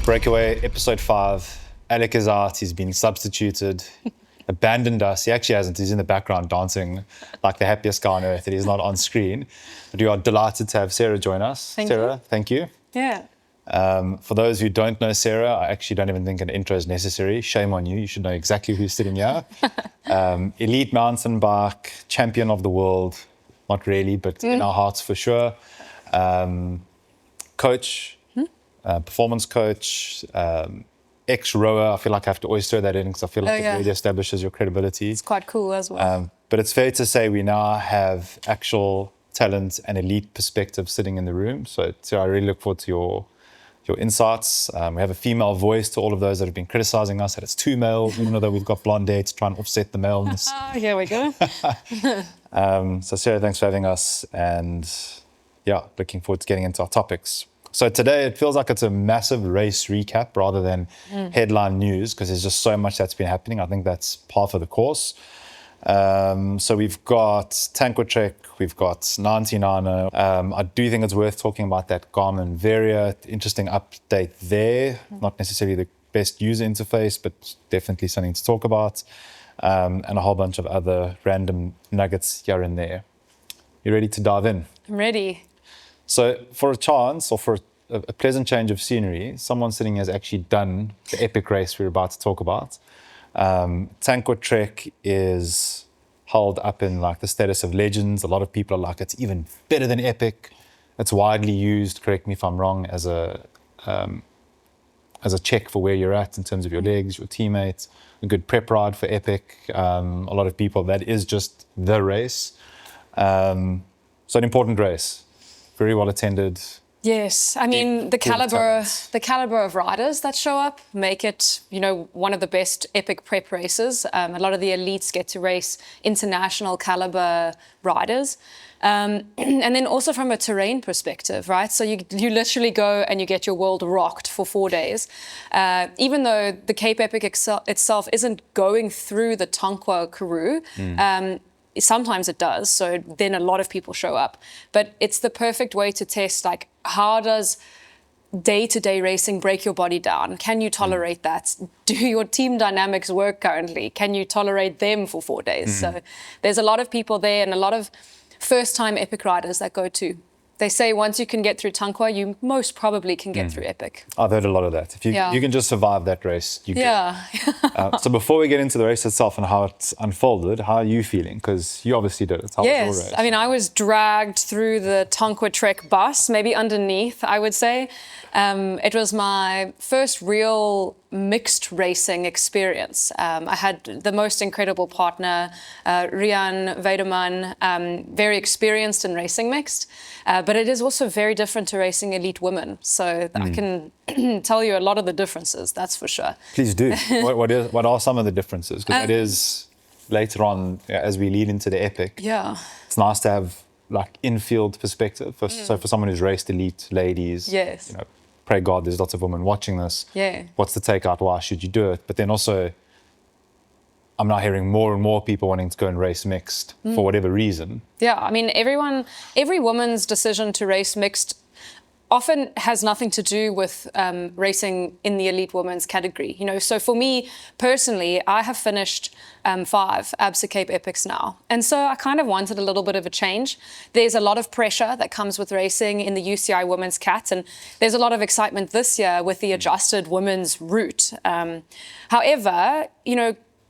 Breakaway, episode 5. Alec is out. He's been substituted, abandoned us. He actually hasn't. He's in the background dancing like the happiest guy on earth, and he's not on screen. But we are delighted to have Sarah join us. Sarah, thank you. Yeah. For those who don't know Sarah, I actually don't even think an intro is necessary. Shame on you. You should know exactly who's sitting here. Elite mountain bike, champion of the world. Not really, but in our hearts for sure. Coach, performance coach, ex-rower. I feel like I have to always throw that in because I feel like it really establishes your credibility. It's quite cool as well. But it's fair to say we now have actual talent and elite perspective sitting in the room. So I really look forward to your insights. We have a female voice to all of those that have been criticizing us that it's too male, even though we've got blonde hair to try and offset the maleness. Here we go. So Sarah, thanks for having us. And yeah, looking forward to getting into our topics. So today it feels like it's a massive race recap rather than headline news because there's just so much that's been happening. I think that's par for the course. So we've got Tankwa Trek, we've got 99er. I do think it's worth talking about that Garmin Varia. Interesting update there. Not necessarily the best user interface, but definitely something to talk about. And a whole bunch of other random nuggets here and there. You ready to dive in? I'm ready. So for a chance or for a pleasant change of scenery, someone sitting here has actually done the epic race we're about to talk about. Tankwa Trek is held up in like the status of legends. A lot of people are like, it's even better than epic. It's widely used, correct me if I'm wrong, as a check for where you're at in terms of your legs, your teammates, a good prep ride for epic. A lot of people, that is just the race. So an important race, very well attended. Yes, I mean the caliber of riders that show up make it, one of the best epic prep races. A lot of the elites get to race international caliber riders, and then also from a terrain perspective, right? So you literally go and you get your world rocked for 4 days, even though the Cape Epic itself isn't going through the Tankwa Karoo. Sometimes it does, so then a lot of people show up. But it's the perfect way to test, like, how does day-to-day racing break your body down? Can you tolerate that? Do your team dynamics work currently? Can you tolerate them for 4 days? So there's a lot of people there and a lot of first-time epic riders that go too. They say once you can get through Tankwa, you most probably can get through epic. I've heard a lot of that. If you can just survive that race, you get it. So before we get into the race itself and how it unfolded, how are you feeling? Because you obviously did it. How was your race? I mean, I was dragged through the Tankwa Trek bus, maybe underneath, I would say. It was my first real mixed racing experience. I had the most incredible partner, Rian Weideman, very experienced in racing mixed, but it is also very different to racing elite women. So I can tell you a lot of the differences, that's for sure. Please do. What are some of the differences? Because it is later on, as we lead into the epic, it's nice to have like in-field perspective. So for someone who's raced elite ladies, pray God there's lots of women watching this. What's the takeout? Why should you do it? But then also, I'm now hearing more and more people wanting to go and race mixed for whatever reason. Yeah, I mean, every woman's decision to race mixed often has nothing to do with racing in the elite women's category. So for me personally, I have finished 5 ABSA Cape Epics now. And so I kind of wanted a little bit of a change. There's a lot of pressure that comes with racing in the UCI Women's Cat, and there's a lot of excitement this year with the adjusted women's route. However,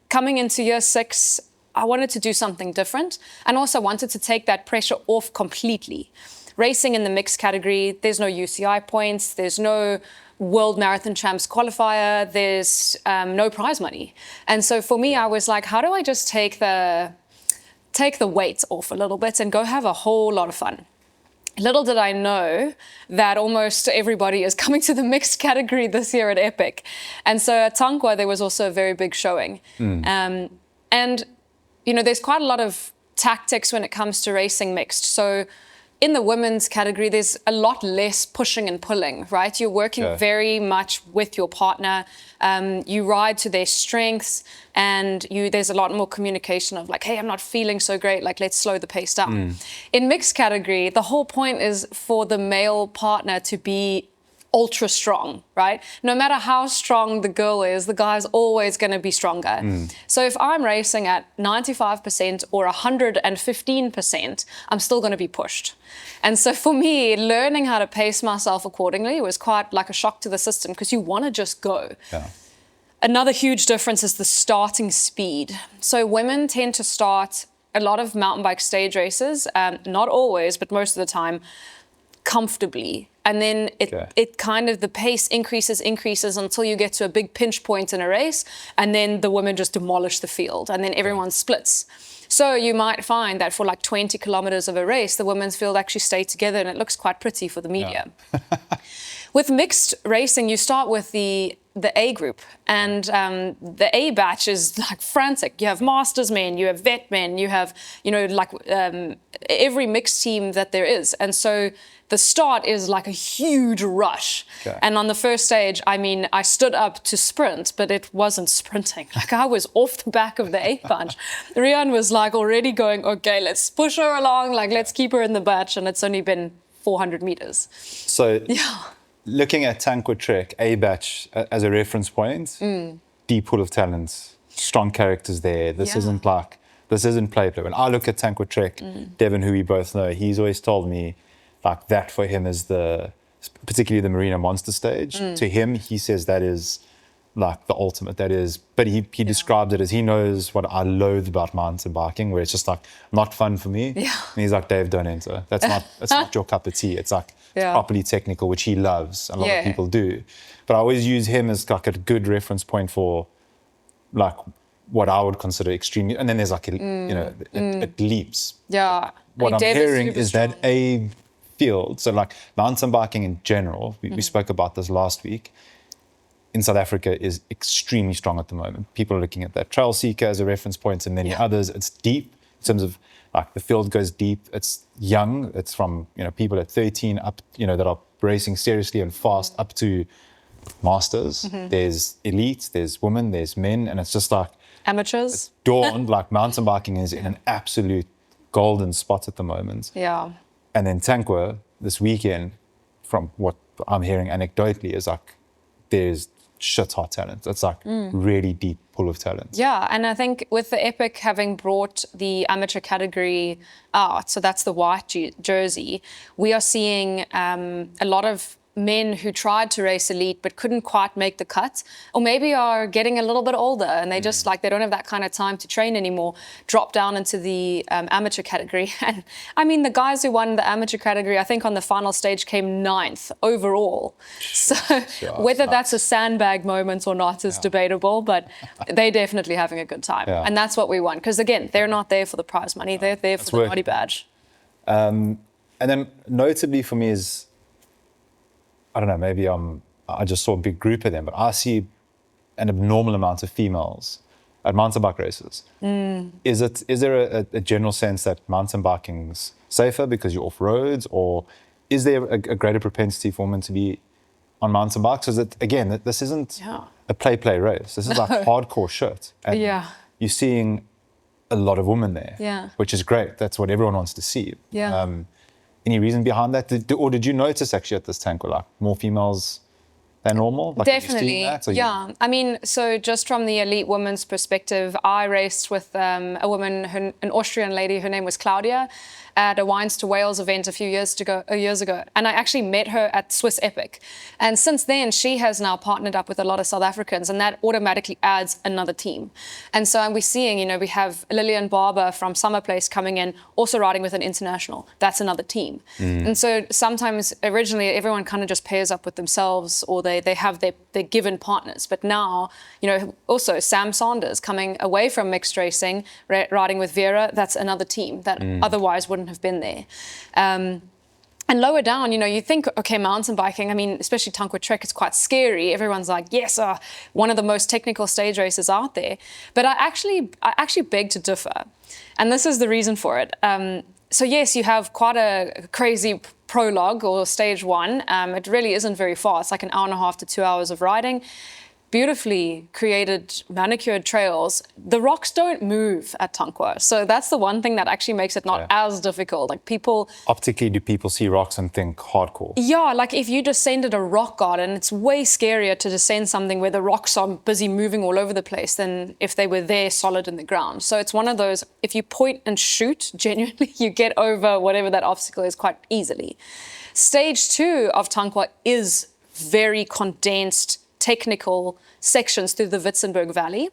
coming into year 6, I wanted to do something different and also wanted to take that pressure off completely. Racing in the mixed category, there's no UCI points, there's no World Marathon Champs qualifier, there's no prize money. And so for me, I was like, how do I just take the weight off a little bit and go have a whole lot of fun? Little did I know that almost everybody is coming to the mixed category this year at Epic. And so at Tankwa, there was also a very big showing. And, there's quite a lot of tactics when it comes to racing mixed. So in the women's category, there's a lot less pushing and pulling, right? You're working very much with your partner. You ride to their strengths, and there's a lot more communication of like, hey, I'm not feeling so great, like let's slow the pace down. In mixed category, the whole point is for the male partner to be ultra strong, right? No matter how strong the girl is, the guy's always going to be stronger. So if I'm racing at 95% or 115%, I'm still going to be pushed. And so for me, learning how to pace myself accordingly was quite like a shock to the system, because you want to just go. Yeah. Another huge difference is the starting speed. So women tend to start a lot of mountain bike stage races, not always, but most of the time, comfortably. And then it kind of, the pace increases until you get to a big pinch point in a race, and then the women just demolish the field, and then everyone splits. So you might find that for like 20 kilometers of a race, the women's field actually stay together, and it looks quite pretty for the media. Yeah. With mixed racing, you start with the A group, and the A batch is like frantic. You have masters men, you have vet men, you have, like every mixed team that there is. And so the start is like a huge rush. Okay. And on the first stage, I mean, I stood up to sprint, but it wasn't sprinting. Like, I was off the back of the A bunch. Rian was like already going, okay, let's push her along, like let's keep her in the batch. And it's only been 400 meters. So looking at Tankwa Trek, A batch as a reference point, deep pool of talent, strong characters there. This isn't play. When I look at Tankwa Trek, Devin, who we both know, he's always told me, like, that for him is particularly the Marina Monster stage. To him, he says that is like the ultimate. That is, but he describes it as, he knows what I loathe about mountain biking, where it's just like not fun for me. Yeah. And he's like, Dave, don't enter. It's not your cup of tea. It's like it's properly technical, which he loves. A lot of people do. But I always use him as like a good reference point for like what I would consider extreme. And then there's like it leaps. Yeah. What I'm hearing is that A field, so like mountain biking in general, we spoke about this last week, in South Africa is extremely strong at the moment. People are looking at that Trailseeker as a reference point, and many others. It's deep in terms of like the field goes deep. It's young. It's from people at 13 up, that are racing seriously and fast up to masters. There's elite, there's women, there's men, and it's just like amateurs. Dawn, like mountain biking is in an absolute golden spot at the moment. Yeah. And then Tankwa this weekend, from what I'm hearing anecdotally, is like there's shit hot talent. It's like really deep pool of talent. Yeah, and I think with the Epic having brought the amateur category out, so that's the white jersey, we are seeing a lot of men who tried to race elite but couldn't quite make the cut, or maybe are getting a little bit older and they just like, they don't have that kind of time to train anymore, drop down into the amateur category. And I mean, the guys who won the amateur category, I think on the final stage came 9th overall. So whether that's a sandbag moment or not is debatable, but they're definitely having a good time. Yeah. And that's what we want, because again, they're not there for the prize money, they're there for the body badge. And then notably for me is, I don't know, maybe I just saw a big group of them, but I see an abnormal amount of females at mountain bike races. Is there a general sense that mountain biking's safer because you're off roads, or is there a greater propensity for women to be on mountain bikes? Because again, this isn't a play race. This is like hardcore shit. And you're seeing a lot of women there, which is great. That's what everyone wants to see. Any reason behind that? Or did you notice actually at this Tankwa, like more females than normal? Like, definitely, I mean, so just from the elite women's perspective, I raced with a woman, an Austrian lady, her name was Claudia, at a Wines to Wales event a few years ago. And I actually met her at Swiss Epic. And since then, she has now partnered up with a lot of South Africans, and that automatically adds another team. And so we're seeing, we have Lillian Barber from Summer Place coming in, also riding with an international. That's another team. And so sometimes, originally, everyone kind of just pairs up with themselves, or they have their given partners. But now, also Sam Sanders coming away from mixed racing, riding with Vera, that's another team that otherwise wouldn't have been there. And lower down, you think, okay, mountain biking, I mean, especially Tankwa Trek, it's quite scary. Everyone's like, yes, one of the most technical stage races out there. But I actually beg to differ. And this is the reason for it. So yes, you have quite a crazy prologue or stage one. It really isn't very far. It's like an hour and a half to 2 hours of riding. beautifully created, manicured trails, the rocks don't move at Tankwa. So that's the one thing that actually makes it not as difficult. Like people... Optically, do people see rocks and think hardcore? Yeah, like if you descended a rock garden, it's way scarier to descend something where the rocks are busy moving all over the place than if they were there solid in the ground. So it's one of those, if you point and shoot, genuinely, you get over whatever that obstacle is quite easily. Stage 2 of Tankwa is very condensed technical sections through the Witzenberg Valley.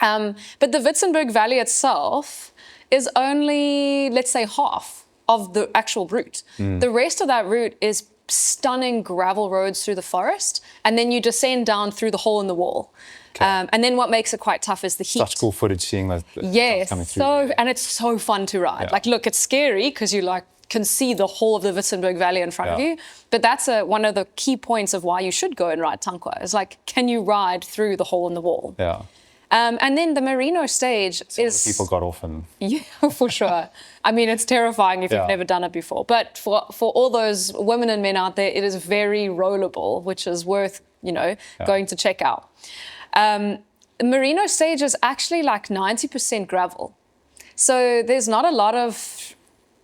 But the Witzenberg Valley itself is only, let's say, half of the actual route. The rest of that route is stunning gravel roads through the forest, and then you descend down through the hole in the wall. And then what makes it quite tough is the heat. Such cool footage seeing that coming through. And it's so fun to ride. Like, look, it's scary because you can see the whole of the Witzenberg Valley in front of you. But that's one of the key points of why you should go and ride Tankwa. Is like, can you ride through the hole in the wall? Yeah. And then the Merino stage is... People got off and... Yeah, for sure. I mean, it's terrifying if you've never done it before. But for all those women and men out there, it is very rollable, which is worth, going to check out. Merino stage is actually like 90% gravel. So there's not a lot of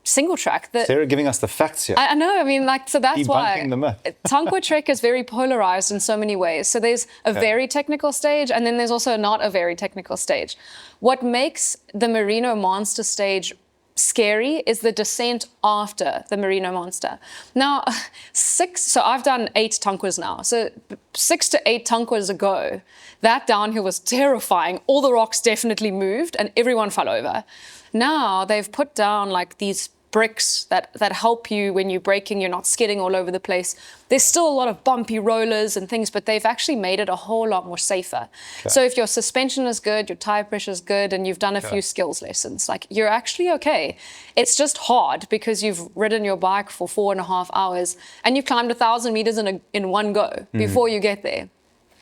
single track. Sarah giving us the facts here. I know, I mean, so that's why the myth. Tankwa Trek is very polarized in so many ways. So there's a very technical stage, and then there's also not a very technical stage. What makes the Merino Monster stage scary is the descent after the Merino Monster. Now, so I've done 8 Tankwas now. So 6 to 8 Tankwas ago, that downhill was terrifying. All the rocks definitely moved and everyone fell over. Now they've put down like these bricks that help you when you're braking, you're not skidding all over the place. There's still a lot of bumpy rollers and things, but they've actually made it a whole lot more safer. So if your suspension is good, your tire pressure is good, and you've done a few skills lessons, like you're actually okay. It's just hard because you've ridden your bike for 4.5 hours and you've climbed 1,000 meters in one go before you get there.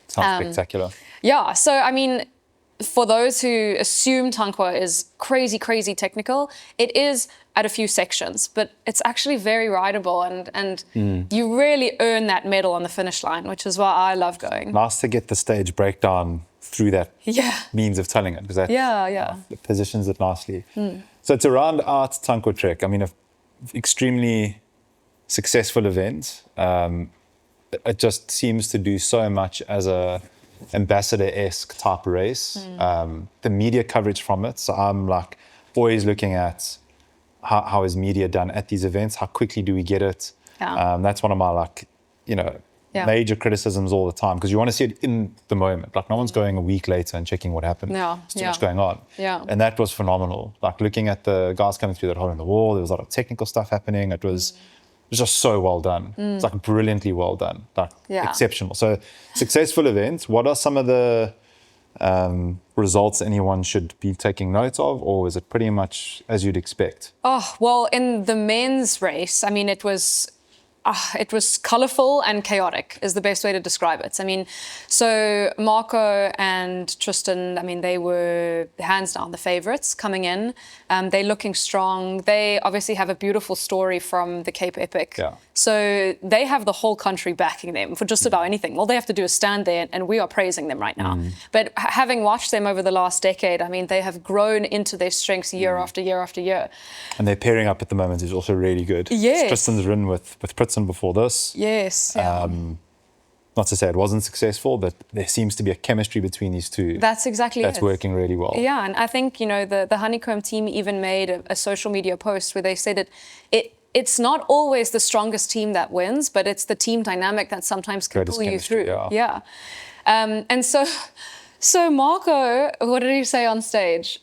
Sounds spectacular. Yeah, so I mean, for those who assume Tankwa is crazy, crazy technical, it is at a few sections, but it's actually very rideable, and you really earn that medal on the finish line, which is why I love going. Nice to get the stage breakdown through that means of telling it, because that it positions it nicely. So to round out Tankwa Trek, I mean, an extremely successful event. It just seems to do so much as a ambassador-esque type race. The media coverage from it, so I'm like always looking at how is media done at these events, how quickly do we get it. That's one of my major criticisms all the time, because you want to see it in the moment. Like, no one's going a week later and checking what happened. There's too much going on. And that was phenomenal. Like, looking at the guys coming through that hole in the wall, there was a lot of technical stuff happening. It was just so well done. It's like brilliantly well done, like exceptional. So successful events. What are some of the results anyone should be taking note of, or is it pretty much as you'd expect? Oh, well, in the men's race, I mean, it was colourful and chaotic is the best way to describe it. I mean, so Marco and Tristan, I mean, they were hands down the favourites coming in. They're looking strong. They obviously have a beautiful story from the Cape Epic. So they have the whole country backing them for just about anything. All they have to do is stand there, and we are praising them right now. But having watched them over the last decade, I mean, they have grown into their strengths year after year after year. And their pairing up at the moment is also really good. Tristan's ridden with Pritzen before this. Not to say it wasn't successful, but there seems to be a chemistry between these two. That's exactly That's working really well. Yeah, and I think, the Honeycomb team even made a social media post where they said it's not always the strongest team that wins, but it's the team dynamic that sometimes can pull you through. And so Marco, what did he say on stage?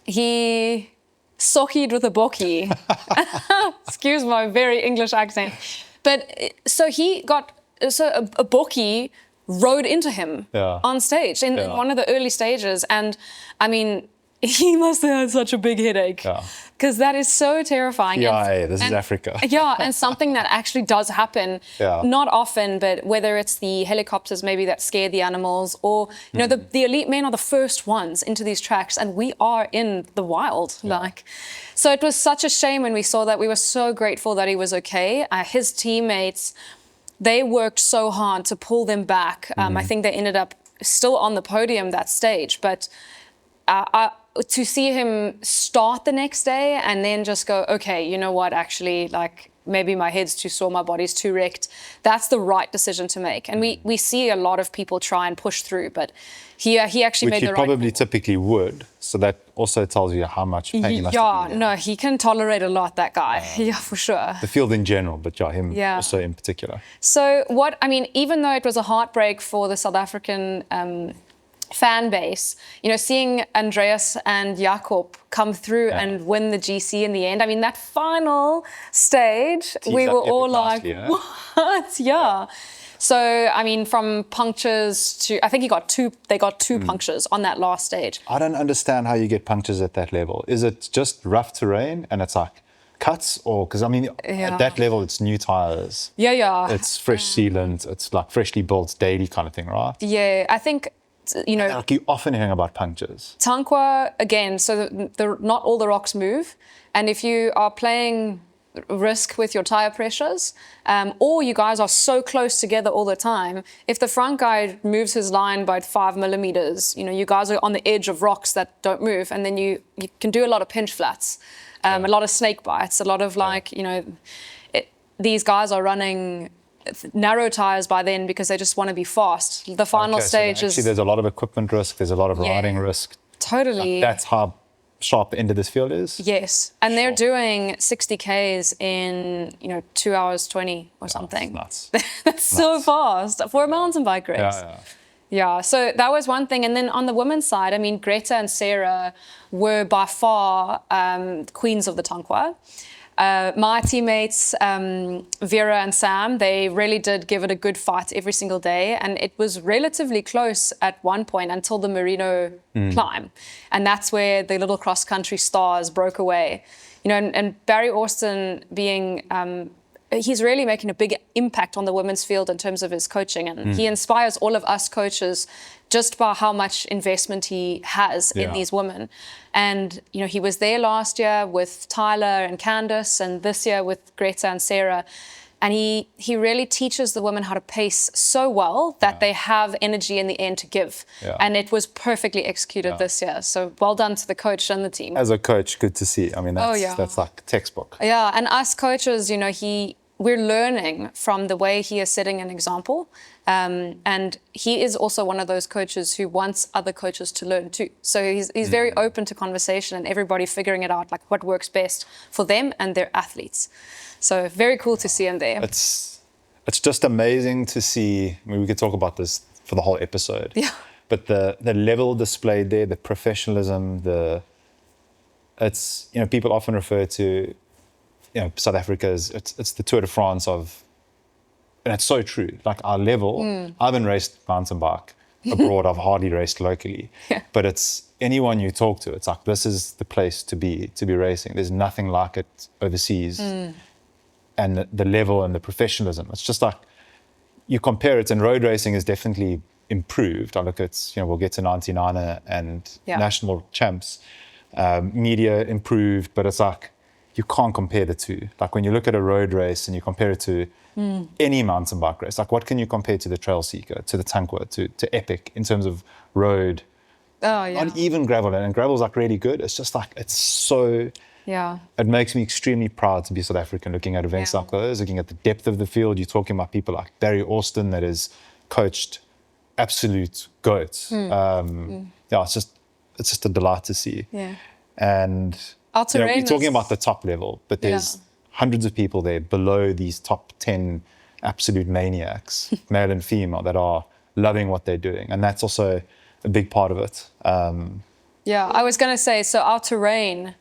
He sochied with a bokkie. Excuse my very English accent. But so he got a bokkie rode into him on stage in one of the early stages, and I mean, he must have had such a big headache, because that is so terrifying. This is Africa. And something that actually does happen, not often, but whether it's the helicopters maybe that scare the animals, or the elite men are the first ones into these tracks, and we are in the wild. So it was such a shame when we saw that. We were so grateful that he was okay. His teammates they worked so hard to pull them back. I think they ended up still on the podium that stage, but to see him start the next day and then just go, okay, you know what, actually, like, maybe my head's too sore, my body's too wrecked. That's the right decision to make. And we see a lot of people try and push through, but he actually made the right call. Which he probably typically would. So that also tells you how much pain he must have been. No, he can tolerate a lot, that guy. Yeah, for sure. The field in general, but him also in particular. So even though it was a heartbreak for the South African fan base, seeing Andreas and Jakob come through and win the GC in the end. I mean, that final stage, we were all like, what? Yeah. So, I mean, from punctures to, I think they got two punctures on that last stage. I don't understand how you get punctures at that level. Is it just rough terrain and it's like cuts, or, because I mean, at that level, it's new tires. Yeah. It's fresh sealant. It's like freshly built daily kind of thing, right? Yeah, I think, like you often hearing about punctures. Tankwa, again, so not all the rocks move. And if you are playing risk with your tire pressures, or you guys are so close together all the time, if the front guy moves his line by 5 millimeters, you guys are on the edge of rocks that don't move, and then you can do a lot of pinch flats, a lot of snake bites, a lot of these guys are running narrow tires by then because they just want to be fast. The final stage is... There's a lot of equipment risk, there's a lot of riding risk. Totally. That's how sharp the end of this field is? Yes. And they're doing 60 Ks in, 2 hours 20 or something. That's nuts. So fast for a mountain bike race. Yeah, so that was one thing. And then on the women's side, I mean, Greta and Sarah were by far queens of the Tankwa. My teammates, Vera and Sam, they really did give it a good fight every single day. And it was relatively close at one point until the Merino climb. And that's where the little cross-country stars broke away. And Barry Austin being... he's really making a big impact on the women's field in terms of his coaching. And he inspires all of us coaches just by how much investment he has in these women. And, he was there last year with Tyler and Candace, and this year with Greta and Sarah. And he really teaches the women how to pace so well that they have energy in the end to give. And it was perfectly executed this year. So well done to the coach and the team. As a coach, good to see. I mean, that's like textbook. Yeah, and us coaches, we're learning from the way he is setting an example. And he is also one of those coaches who wants other coaches to learn too. So he's very open to conversation and everybody figuring it out, like what works best for them and their athletes. So very cool to see him there. It's just amazing to see. I mean, we could talk about this for the whole episode. Yeah. But the level displayed there, the professionalism, people often refer to, South Africa as it's the Tour de France of, and it's so true. Like our level, I haven't raced mountain bike abroad. I've hardly raced locally. But it's anyone you talk to, it's like, this is the place to be racing. There's nothing like it overseas. And the level and the professionalism, it's just like, you compare it, and road racing is definitely improved. I look at, we'll get to 99er and national champs. Media improved, but it's like, you can't compare the two. Like when you look at a road race and you compare it to any mountain bike race, like what can you compare to the Trailseeker, to the Tankwa, to Epic in terms of road? Not even gravel, and gravel's like really good. It's just like, it's so... It makes me extremely proud to be South African looking at events like those, looking at the depth of the field. You're talking about people like Barry Austin that has coached absolute goats. It's just a delight to see. And you're talking about the top level, but there's hundreds of people there below these top 10 absolute maniacs, male and female, that are loving what they're doing. And that's also a big part of it. I was going to say, so our terrain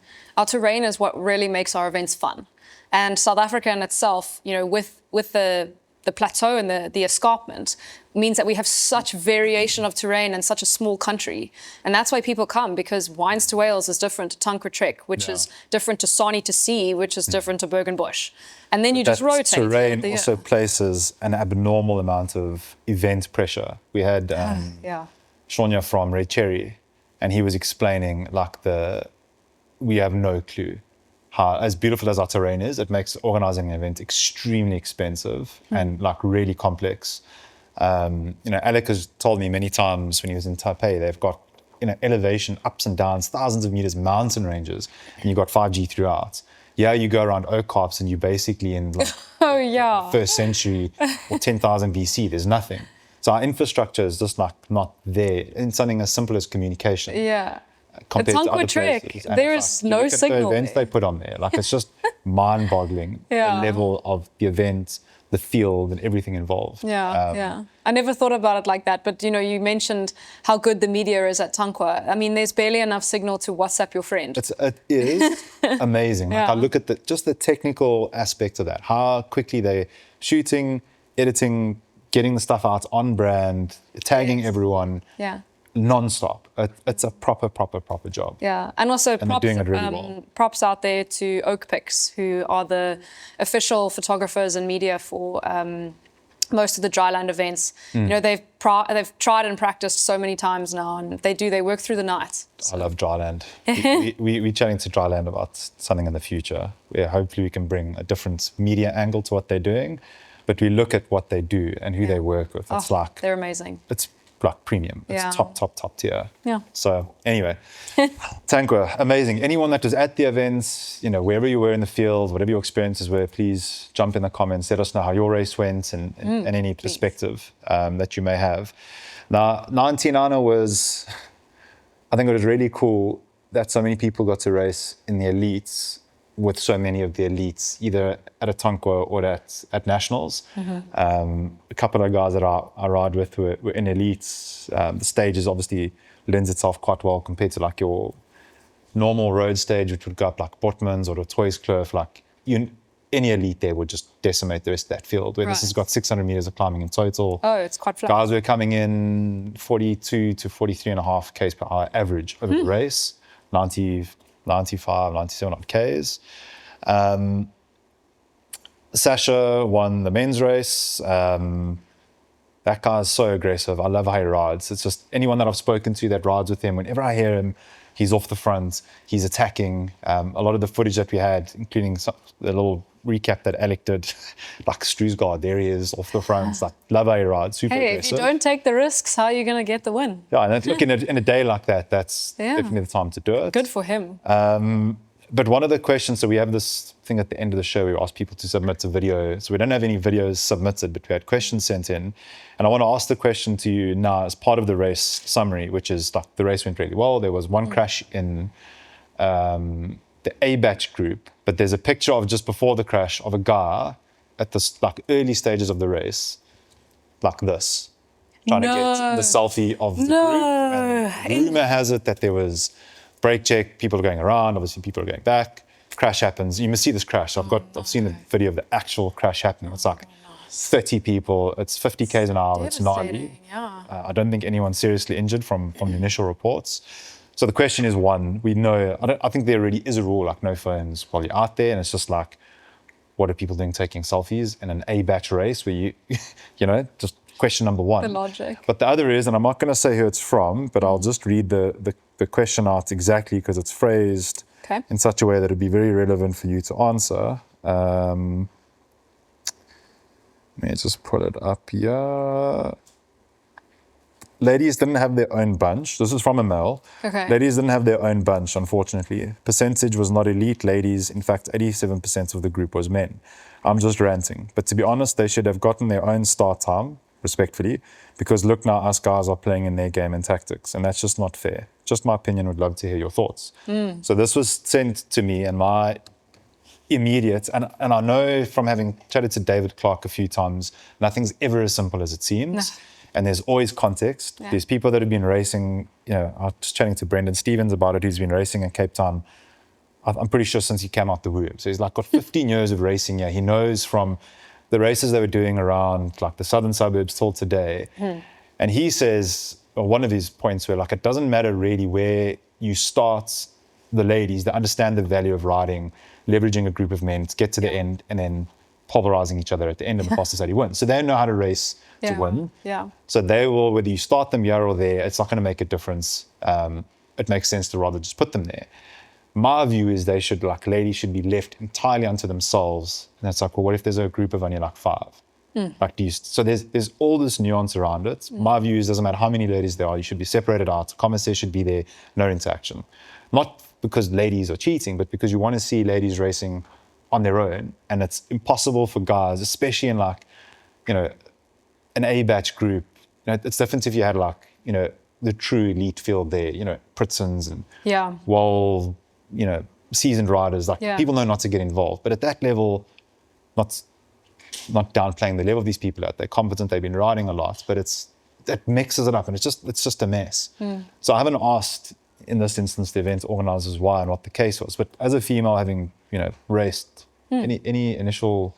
is what really makes our events fun. And South Africa in itself, with the plateau and the escarpment, means that we have such variation of terrain in such a small country. And that's why people come, because Wines to Wales is different to Tankwa Trek, which is different to Sani to Sea, which is different to Bergenbush. And then you just rotate. Terrain also places an abnormal amount of event pressure. We had Shania from Red Cherry, and he was explaining like we have no clue how, as beautiful as our terrain is, it makes organizing an event extremely expensive and like really complex. Alec has told me many times when he was in Taipei, they've got elevation ups and downs, thousands of meters, mountain ranges, and you've got 5G throughout. Yeah, you go around oak carps and you're basically in like Oh, yeah. first century or 10,000 BC. There's nothing. So our infrastructure is just like not there in something as simple as communication. Yeah. Compared to Tankwa other Trek, places. And there it's is like, no you look at signal the events there. they put on there. Like it's just mind-boggling, Yeah. the level of the event, the field, and everything involved. Yeah. I never thought about it like that. But, you mentioned how good the media is at Tankwa. I mean, there's barely enough signal to WhatsApp your friend. It is amazing. Like Yeah. I look at just the technical aspect of that, how quickly they're shooting, editing, getting the stuff out on brand, tagging everyone. Yeah. Non-stop. It's a proper job. Yeah, and also they're doing it really well. props out there to Oak Pics, who are the official photographers and media for most of the dryland events. They've tried and practiced so many times now, and they work through the night. So. I love dryland. We're chatting to dryland about something in the future where hopefully we can bring a different media angle to what they're doing, but we look at what they do and who they work with. It's like they're amazing. It's like premium. It's top tier. Yeah. So anyway, Tankwa, amazing. Anyone that was at the events, wherever you were in the field, whatever your experiences were, please jump in the comments. Let us know how your race went and any perspective that you may have. Now, 99er was, I think it was really cool that so many people got to race in the elites with so many of the elites, either at a Tankwa or at nationals. A couple of guys that I ride with were in elites. The stage obviously lends itself quite well compared to like your normal road stage, which would go up like Botmans or the Toys Kloof. Like any elite there would just decimate the rest of that field. Where this has got 600 meters of climbing in total. Oh, it's quite flat. Guys were coming in 42 to 43.5 k's per hour average over the race, 95, 97 odd k's. Sasha won the men's race. That guy's so aggressive. I love how he rides. It's just anyone that I've spoken to that rides with him, whenever I hear him, he's off the front, he's attacking. A lot of the footage that we had, including the little recap that Alec did, like Struisgaard, there he is off the front. Like, love how he rides, super aggressive. If you don't take the risks, how are you going to get the win? Yeah, and look, in a day like that, that's definitely the time to do it. Good for him. But one of the questions, so we have this thing at the end of the show where we ask people to submit a video. So we don't have any videos submitted, but we had questions sent in. And I want to ask the question to you now as part of the race summary, which is like the race went really well. There was one crash in the A batch group, but there's a picture of just before the crash of a guy at the like early stages of the race, like this, trying to get the selfie of the group. And rumor has it that there was brake check, people are going around, obviously people are going back, crash happens. You must see this crash. I've seen the video of the actual crash happening. It's like 30 people, it's 50 k's an hour, it's gnarly. Yeah. I don't think anyone's seriously injured from the initial reports. So the question is, one, we know, I think there already is a rule, like no phones probably out there, and it's just like, what are people doing taking selfies in an A batch race where you, just question number one. The logic. But the other is, and I'm not going to say who it's from, but I'll just read the question out exactly because it's phrased in such a way that it'd be very relevant for you to answer. Let me just pull it up here. Ladies didn't have their own bunch. This is from a male. Okay. Ladies didn't have their own bunch, unfortunately. Percentage was not elite ladies. In fact, 87% of the group was men. I'm just ranting. But to be honest, they should have gotten their own start time, respectfully, because look now, us guys are playing in their game and tactics, and that's just not fair. Just my opinion, would love to hear your thoughts. So this was sent to me, and my immediate, and I know from having chatted to David Clark a few times, nothing's ever as simple as it seems. No. And there's always context. Yeah. There's people that have been racing, I was just chatting to Brendan Stevens about it, who's been racing in Cape Town, I'm pretty sure since he came out the womb. So he's like got 15 years of racing here. He knows from the races they were doing around like the southern suburbs till today. And he says, or one of his points where like, it doesn't matter really where you start the ladies, they understand the value of riding, leveraging a group of men to get to the end and then pulverizing each other at the end of the fastest lady wins. So they know how to race to win. Yeah. So they will, whether you start them here or there, it's not going to make a difference. It makes sense to rather just put them there. my view is ladies should be left entirely unto themselves. And it's like, well, what if there's a group of only like 5? Like, so there's all this nuance around it. My view is, doesn't matter how many ladies there are, you should be separated out. Common sense should be there, no interaction. Not because ladies are cheating, but because you want to see ladies racing on their own. And it's impossible for guys, especially in like, an A batch group. It's different if you had like, the true elite field there, Pritzens and seasoned riders, like people know not to get involved. But at that level, not downplaying the level of these people out. They're competent, they've been riding a lot, but it mixes it up and it's just a mess. So I haven't asked in this instance the event organizers why and what the case was. But as a female having, raced, any initial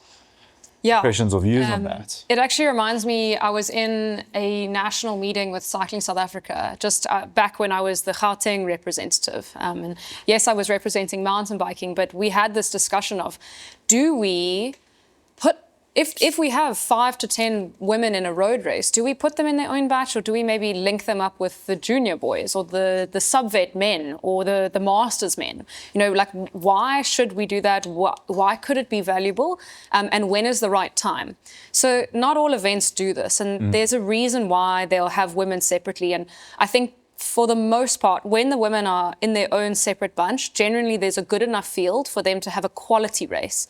impressions or views on that? It actually reminds me, I was in a national meeting with Cycling South Africa, just back when I was the Gauteng representative. And yes, I was representing mountain biking, but we had this discussion of, do we put, if we have 5 to 10 women in a road race, do we put them in their own batch, or do we maybe link them up with the junior boys or the sub-vet men or the masters men? Why should we do that? Why could it be valuable? And when is the right time? So not all events do this, and there's a reason why they'll have women separately. And I think for the most part, when the women are in their own separate bunch, generally there's a good enough field for them to have a quality race.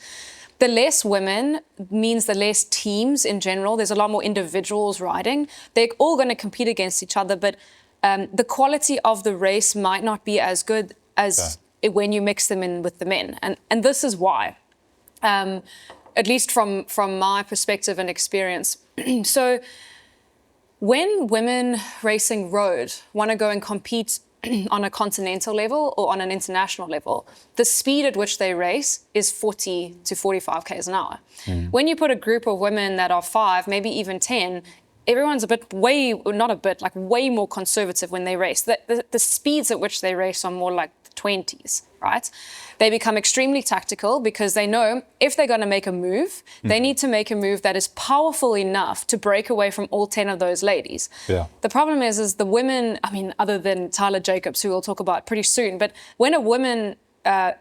The less women means the less teams in general. There's a lot more individuals riding. They're all going to compete against each other, but the quality of the race might not be as good as when you mix them in with the men. And this is why, at least from my perspective and experience. So when women racing road want to go and compete on a continental level or on an international level, the speed at which they race is 40 to 45 k's an hour. When you put a group of women that are 5, maybe even 10, everyone's way more conservative when they race. The speeds at which they race are more like the 20s, right? They become extremely tactical because they know if they're going to make a move, they need to make a move that is powerful enough to break away from all 10 of those ladies. The problem is the women, other than Tyler Jacobs, who we'll talk about pretty soon, but when a woman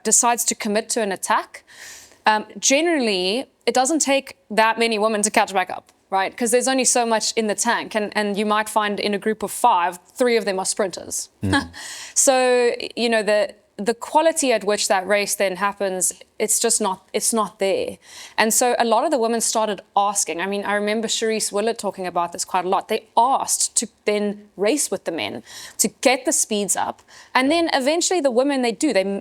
decides to commit to an attack, generally it doesn't take that many women to catch back up, right? Because there's only so much in the tank, and you might find in a group of 5, 3 of them are sprinters. So, the quality at which that race then happens, it's not there. And so a lot of the women started asking. I remember Charisse Willett talking about this quite a lot. They asked to then race with the men to get the speeds up. And then eventually the women,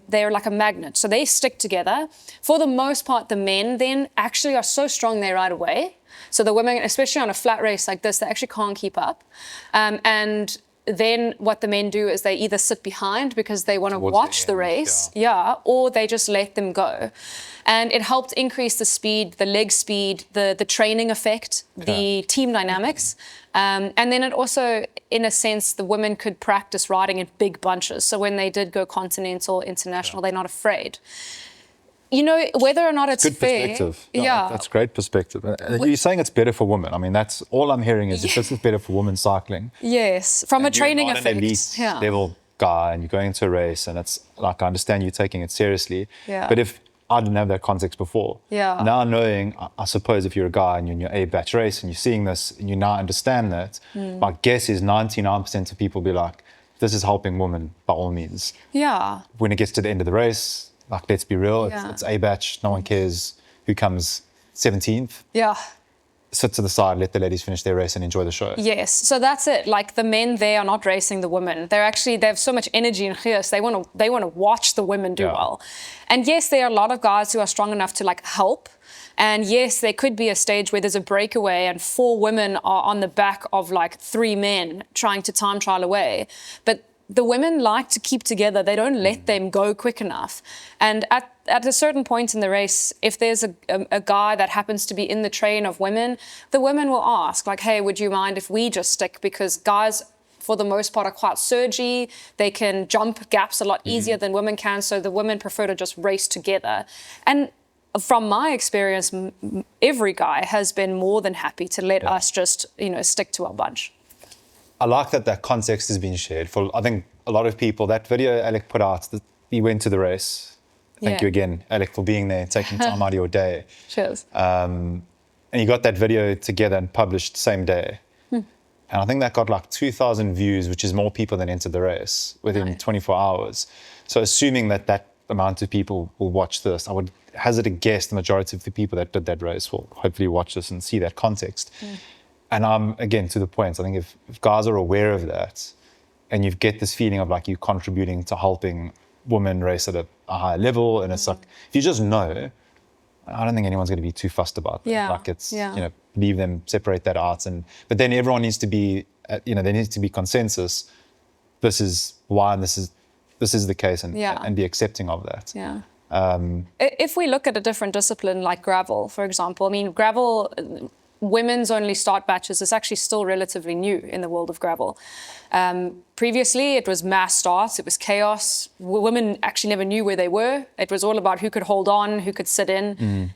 they're like a magnet. So they stick together. For the most part, the men then actually are so strong they ride away. So the women, especially on a flat race like this, they actually can't keep up. And then what the men do is they either sit behind because they want to watch the race, or they just let them go. And it helped increase the speed, the leg speed, the training effect, the team dynamics. And then it also, in a sense, the women could practice riding in big bunches. So when they did go continental, international, they're not afraid. Whether or not it's good fair. Perspective. That's great perspective. You're saying it's better for women. That's all I'm hearing is if this is better for women cycling. Yes, from a training effect. You're not an elite level guy and you're going into a race and it's like, I understand you taking it seriously. But if I didn't have that context before, now knowing, I suppose if you're a guy and you're in your A batch race and you're seeing this and you now understand that, my guess is 99% of people be like, this is helping women by all means. When it gets to the end of the race, like, let's be real, it's A batch, no one cares who comes 17th. Sit to the side, let the ladies finish their race and enjoy the show. Yes, so that's it. Like, the men there are not racing the women. They have so much energy and gears. They want to watch the women do well. And yes, there are a lot of guys who are strong enough to help. And yes, there could be a stage where there's a breakaway and 4 women are on the back of 3 men trying to time trial away. But the women like to keep together. They don't let them go quick enough. And at a certain point in the race, if there's a guy that happens to be in the train of women, the women will ask, hey, would you mind if we just stick? Because guys, for the most part, are quite surgy. They can jump gaps a lot easier than women can. So the women prefer to just race together. And from my experience, every guy has been more than happy to let us just, stick to our bunch. I like that context has been shared. For I think a lot of people, that video Alec put out, you went to the race. Thank you again, Alec, for being there, taking time out of your day. Cheers. And you got that video together and published same day. And I think that got like 2,000 views, which is more people than entered the race within 24 hours. So assuming that that amount of people will watch this, I would hazard a guess the majority of the people that did that race will hopefully watch this and see that context. And again, to the point, I think if guys are aware of that and you get this feeling of like you contributing to helping women race at a higher level, and it's like, if you just know, I don't think anyone's going to be too fussed about that. Yeah. Like it's, leave them, separate that out. But then everyone needs to be, there needs to be consensus. This is why, and this is the case, and be accepting of that. Yeah. If we look at a different discipline like gravel, for example, I mean, gravel, women's only start batches is actually still relatively new in the world of gravel. Previously, it was mass starts, it was chaos. Women actually never knew where they were. It was all about who could hold on, who could sit in.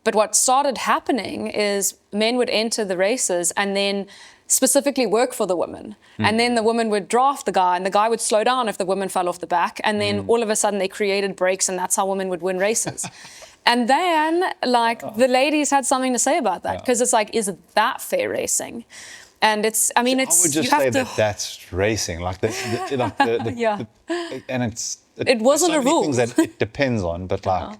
But what started happening is men would enter the races and then specifically work for the women. And then the woman would draft the guy, and the guy would slow down if the woman fell off the back. And then all of a sudden they created breaks, and that's how women would win races. And then, like, the ladies had something to say about that, because it's like, is that fair racing? And it's, I mean, it's, I would just say that that's racing, like and it wasn't so a rule. Things that it depends on, but like,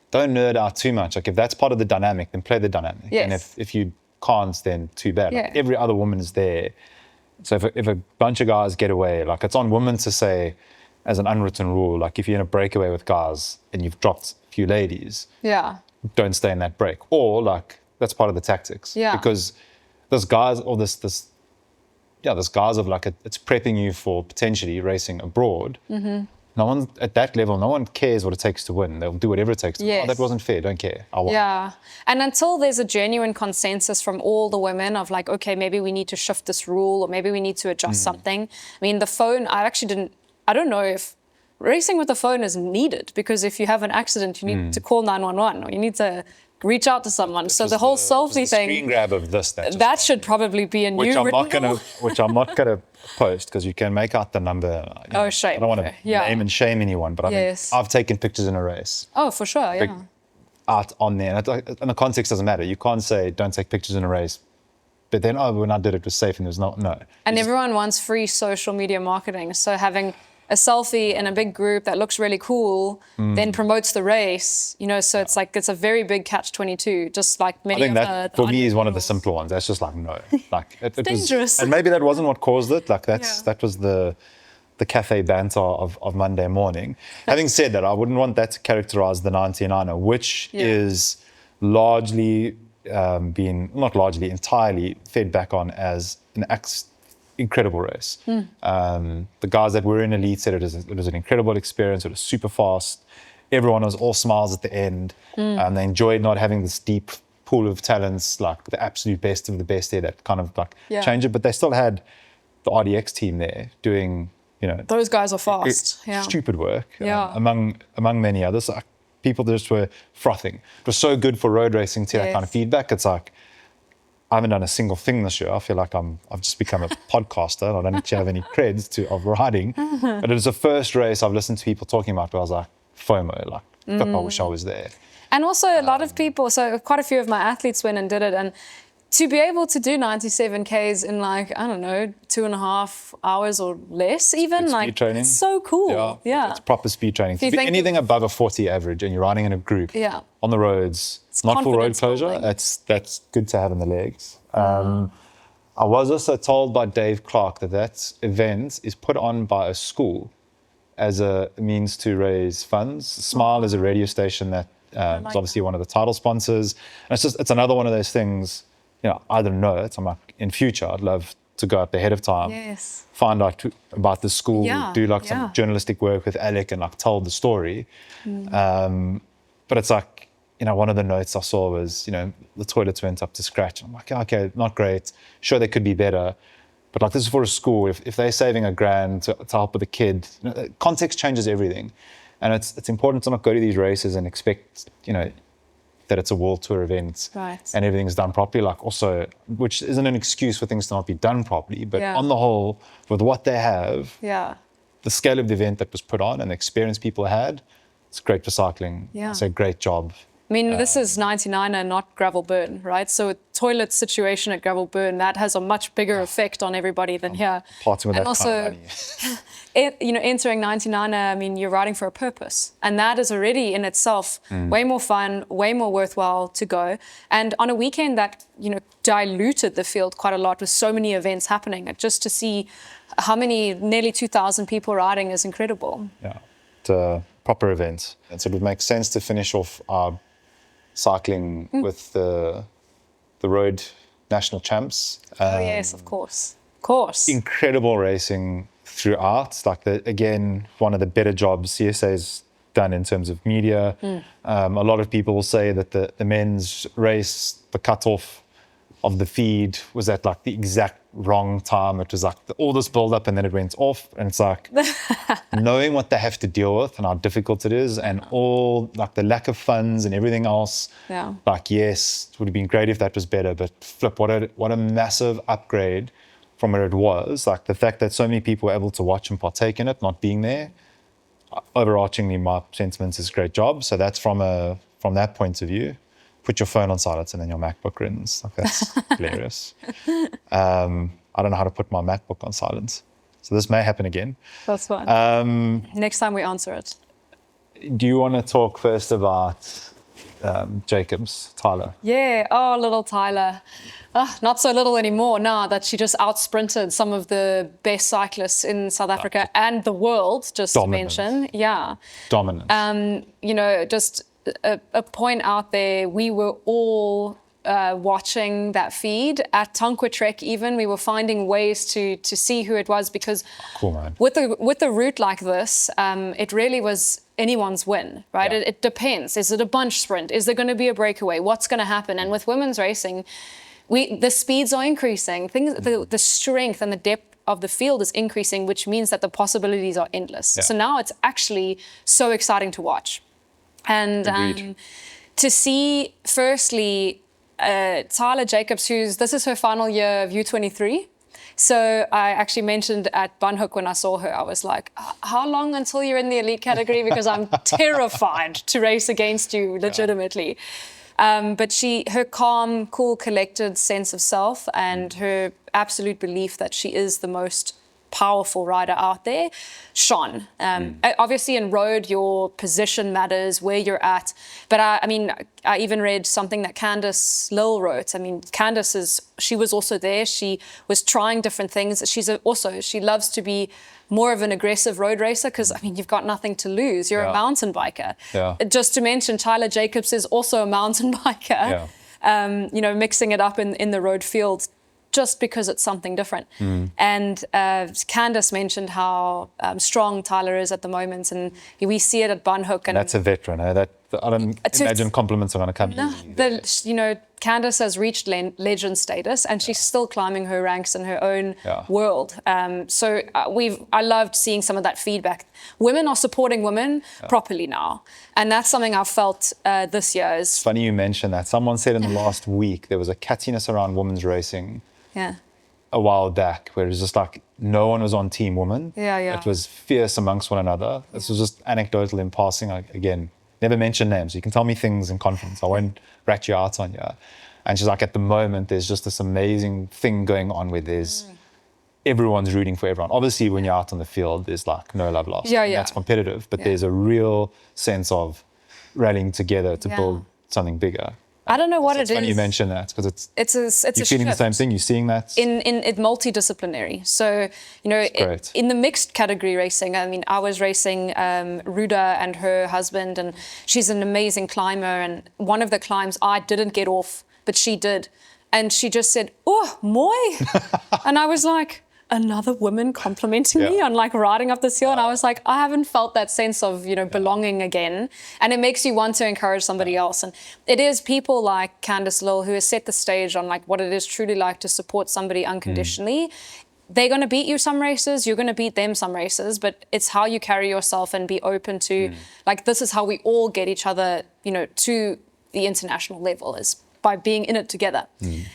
don't nerd out too much. Like, if that's part of the dynamic, then play the dynamic. Yes. And if you can't, then too bad. Like, every other woman is there. So if a bunch of guys get away, like, it's on women to say, as an unwritten rule, like, if you're in a breakaway with guys and you've dropped a few ladies, don't stay in that break. Or, like, that's part of the tactics. Because there's guys, or there's guys of like, it's prepping you for potentially racing abroad. No one at that level, no one cares what it takes to win. They'll do whatever it takes to win. Oh, that wasn't fair, don't care. I won. Yeah. And until there's a genuine consensus from all the women of like, okay, maybe we need to shift this rule, or maybe we need to adjust something. I mean, the phone, I don't know if racing with the phone is needed, because if you have an accident, you need to call 911, or you need to reach out to someone. So the whole selfie thing, screen grab of this, that should probably be a new which I'm not gonna post, because you can make out the number. Shame. I don't want to name and shame anyone, but I've taken pictures in a race. Oh, for sure, Out on there, and the context doesn't matter. You can't say don't take pictures in a race, but then when I did it was safe, and there's no. And everyone wants free social media marketing, so having a selfie in a big group that looks really cool, then promotes the race, so it's like, it's a very big catch-22, just like many of the... I think that, for me, is one of the simpler ones. That's just like, no. Like, it dangerous. And maybe that wasn't what caused it. Like, that was the cafe banter of Monday morning. Having said that, I wouldn't want that to characterize the 99er, which is largely entirely fed back on as an incredible race. The guys that were in elite said it was an incredible experience. It was super fast. Everyone was all smiles at the end. They enjoyed not having this deep pool of talents, like the absolute best of the best there, that kind of like changed it. But they still had the RDX team there doing, those guys are fast. Stupid work. Among many others. Like, people just were frothing. It was so good for road racing to that kind of feedback. It's like, I haven't done a single thing this year. I feel like I've just become a podcaster, and I don't actually have any creds of riding. But it was the first race I've listened to people talking about where I was like, FOMO, like, I wish I was there. And also a lot of people, so quite a few of my athletes went and did it, and to be able to do 97 Ks in like, I don't know, 2.5 hours or less even, it's like, speed training. It's so cool. It's proper speed training. Anything above a 40 average and you're riding in a group on the roads, it's not full road closure, that's good to have in the legs. I was also told by Dave Clark that event is put on by a school as a means to raise funds. Smile is a radio station that is obviously one of the title sponsors. And it's another one of those things, I don't know. I'm like, in future, I'd love to go up ahead of time, find out about the school, do like some journalistic work with Alec and like tell the story. But it's like, one of the notes I saw was, the toilets went up to scratch. I'm like, okay, not great. Sure, they could be better. But like, this is for a school. If they're saving $1,000 to help with a kid, context changes everything. And it's important to not go to these races and expect, that it's a world tour event and everything's done properly. Like, also, which isn't an excuse for things to not be done properly, but on the whole, with what they have, the scale of the event that was put on and the experience people had, it's great for cycling. Yeah. It's a great job. I mean, this is 99er, not gravel burn, right? So a toilet situation at gravel burn, that has a much bigger effect on everybody than here. Parting with And that also, kind of money. Entering 99er, I mean, you're riding for a purpose. And that is already in itself way more fun, way more worthwhile to go. And on a weekend that, diluted the field quite a lot with so many events happening, just to see how many, nearly 2,000 people riding is incredible. Yeah, it's a proper event. And so it would make sense to finish off our cycling with the road national champs. Yes, of course. Of course. Incredible racing throughout. Like, again, one of the better jobs CSA's done in terms of media. A lot of people will say that the men's race, the cutoff of the feed was at like the exact wrong time. It was like all this build up and then it went off. And it's like knowing what they have to deal with and how difficult it is and all like the lack of funds and everything else. Yeah. Like, yes, it would have been great if that was better, but flip, what a massive upgrade from where it was. Like the fact that so many people were able to watch and partake in it, not being there. Overarchingly, my sentiments is a great job. So that's from that point of view. Put your phone on silence and then your MacBook runs. Like, that's hilarious. I don't know how to put my MacBook on silence. So this may happen again. That's fine. Next time we answer it. Do you want to talk first about Jacobs, Tyler? Yeah. Oh, little Tyler. Not so little anymore now that she just out-sprinted some of the best cyclists in South Africa and the world, just Dominant. to mention. Yeah. Dominant. Just a point out there, we were all watching that feed at Tankwa Trek. Even we were finding ways to see who it was, because Cool, man. with a route like this, it really was anyone's win, right? Yeah. It depends. Is it a bunch sprint? Is there going to be a breakaway? What's going to happen? And with women's racing, the speeds are increasing. The strength and the depth of the field is increasing, which means that the possibilities are endless. Yeah. So now it's actually so exciting to watch. And to see, firstly, Tyler Jacobs, this is her final year of U23. So I actually mentioned at Bunhook when I saw her, I was like, how long until you're in the elite category? Because I'm terrified to race against you, legitimately. But her calm, cool, collected sense of self and her absolute belief that she is the most powerful rider out there shone. Obviously in road, your position matters, where you're at. But I even read something that Candice Lill wrote. I mean, she was also there. She was trying different things. She loves to be more of an aggressive road racer because, you've got nothing to lose. You're a mountain biker. Yeah. Just to mention, Tyler Jacobs is also a mountain biker. Yeah. Mixing it up in the road field, just because it's something different. And Candice mentioned how strong Tyler is at the moment, and we see it at Bunhook. And that's a veteran. I don't imagine compliments are going to come easy. Candice has reached legend status, and she's still climbing her ranks in her own world. I loved seeing some of that feedback. Women are supporting women properly now, and that's something I've felt this year. It's funny you mentioned that. Someone said in the last week there was a cattiness around women's racing. Yeah. A while back, where it was just like no one was on Team Woman. Yeah. It was fierce amongst one another. This was just anecdotal in passing. Again, never mention names. You can tell me things in confidence. I won't rat you out on you. And she's like, at the moment, there's just this amazing thing going on where there's everyone's rooting for everyone. Obviously, when you're out on the field, there's like no love lost. Yeah. That's competitive, but there's a real sense of rallying together to build something bigger. I don't know what it is. It's funny you mention that, because it's you're feeling the same thing. You're seeing that in multidisciplinary. So in the mixed category racing, I was racing Ruda and her husband, and she's an amazing climber. And one of the climbs I didn't get off, but she did, and she just said, "Oh, moi," and I was like, another woman complimenting me on like riding up this hill. And I was like, I haven't felt that sense of, belonging again. And it makes you want to encourage somebody else. And it is people like Candice Lill who has set the stage on like what it is truly like to support somebody unconditionally. They're going to beat you some races, you're going to beat them some races, but it's how you carry yourself and be open to like, this is how we all get each other, to the international level is by being in it together.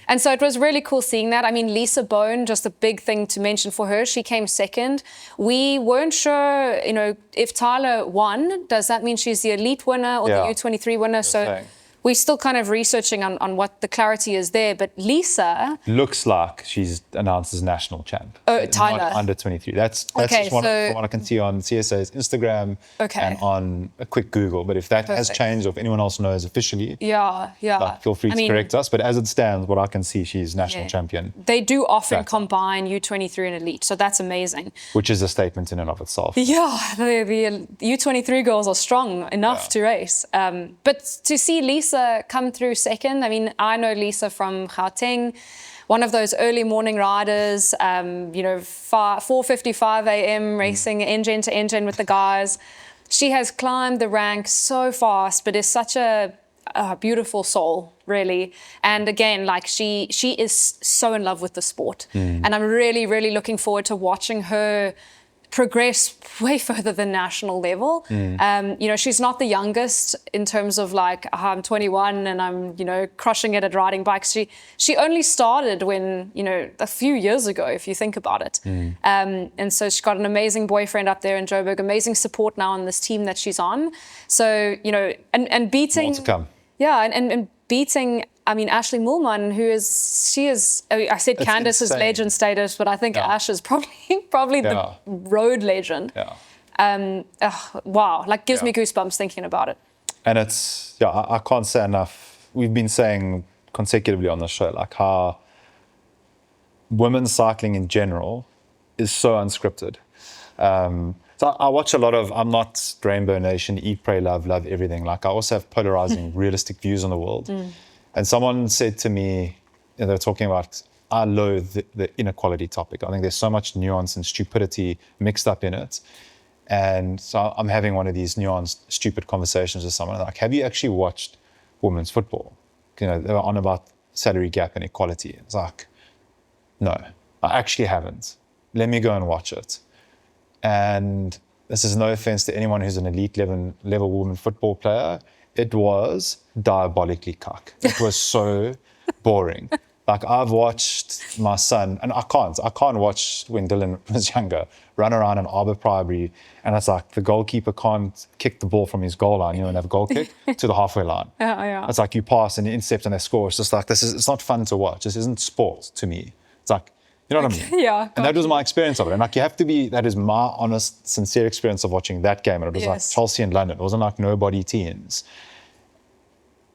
And so it was really cool seeing that. I mean, Lisa Bone, just a big thing to mention for her, she came second. We weren't sure, you know, if Tyler won, does that mean she's the elite winner or the U23 winner? So we're still kind of researching on what the clarity is there. But Lisa looks like she's announced as national champ. Oh, Tyler. Under 23. That's Okay, just from what I can see on CSA's Instagram and on a quick Google. But if that has changed, or if anyone else knows officially, like, feel free to correct us. But as it stands, what I can see, she's national champion. They do often combine U23 and elite, so that's amazing. Which is a statement in and of itself. Yeah, the U23 girls are strong enough to race. But to see Lisa come through second, I mean, I know Lisa from Gauteng, one of those early morning riders, you know, 4:55 a.m. racing engine to engine with the guys. She has climbed the ranks so fast, but is such a beautiful soul, really. And again, like she is so in love with the sport. And I'm really, really looking forward to watching her progress way further than national level. You know, she's not the youngest in terms of like, I'm 21 and I'm, you know, crushing it at riding bikes. She only started when, you know, a few years ago, if you think about it. And so she's got an amazing boyfriend up there in Joburg, amazing support now on this team that she's on. So, you know, and beating... More to come. Yeah, and beating, I mean, Ashley Moolman, I said Candice is legend status, but I think Ash is probably the road legend. Wow, like gives me goosebumps thinking about it. And it's, I can't say enough. We've been saying consecutively on the show, like how women's cycling in general is so unscripted. So I watch a lot of, I'm not Rainbow Nation, Eat, Pray, Love everything. Like I also have polarizing, realistic views on the world. And someone said to me, they were talking about, I loathe the inequality topic. I think there's so much nuance and stupidity mixed up in it. And so I'm having one of these nuanced, stupid conversations with someone. Like, have you actually watched women's football? You know, they were on about salary gap and equality. It's like, no, I actually haven't. Let me go and watch it. And this is no offense to anyone who's an elite level woman football player. It was diabolically cuck. It was so boring. Like I've watched my son, and I can't watch when Dylan was younger, run around an Arbor Priory, and it's like the goalkeeper can't kick the ball from his goal line, you know, and have a goal kick to the halfway line. It's like you pass and you intercept and they score. It's just like, it's not fun to watch. This isn't sport to me. It's like, you know what I mean? And that was my experience of it. And like, you have to be, that is my honest, sincere experience of watching that game. And it was like Chelsea and London. It wasn't like nobody teams.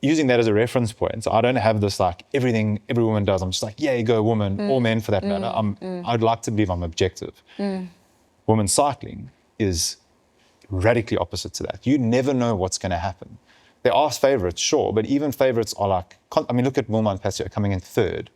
Using that as a reference point, so I don't have this like everything every woman does. I'm just like, yeah, you go woman, or men for that matter. I'd like to believe I'm objective. Women's cycling is radically opposite to that. You never know what's going to happen. There are favourites, sure, but even favourites are like, I mean, look at Moolman Pasio coming in third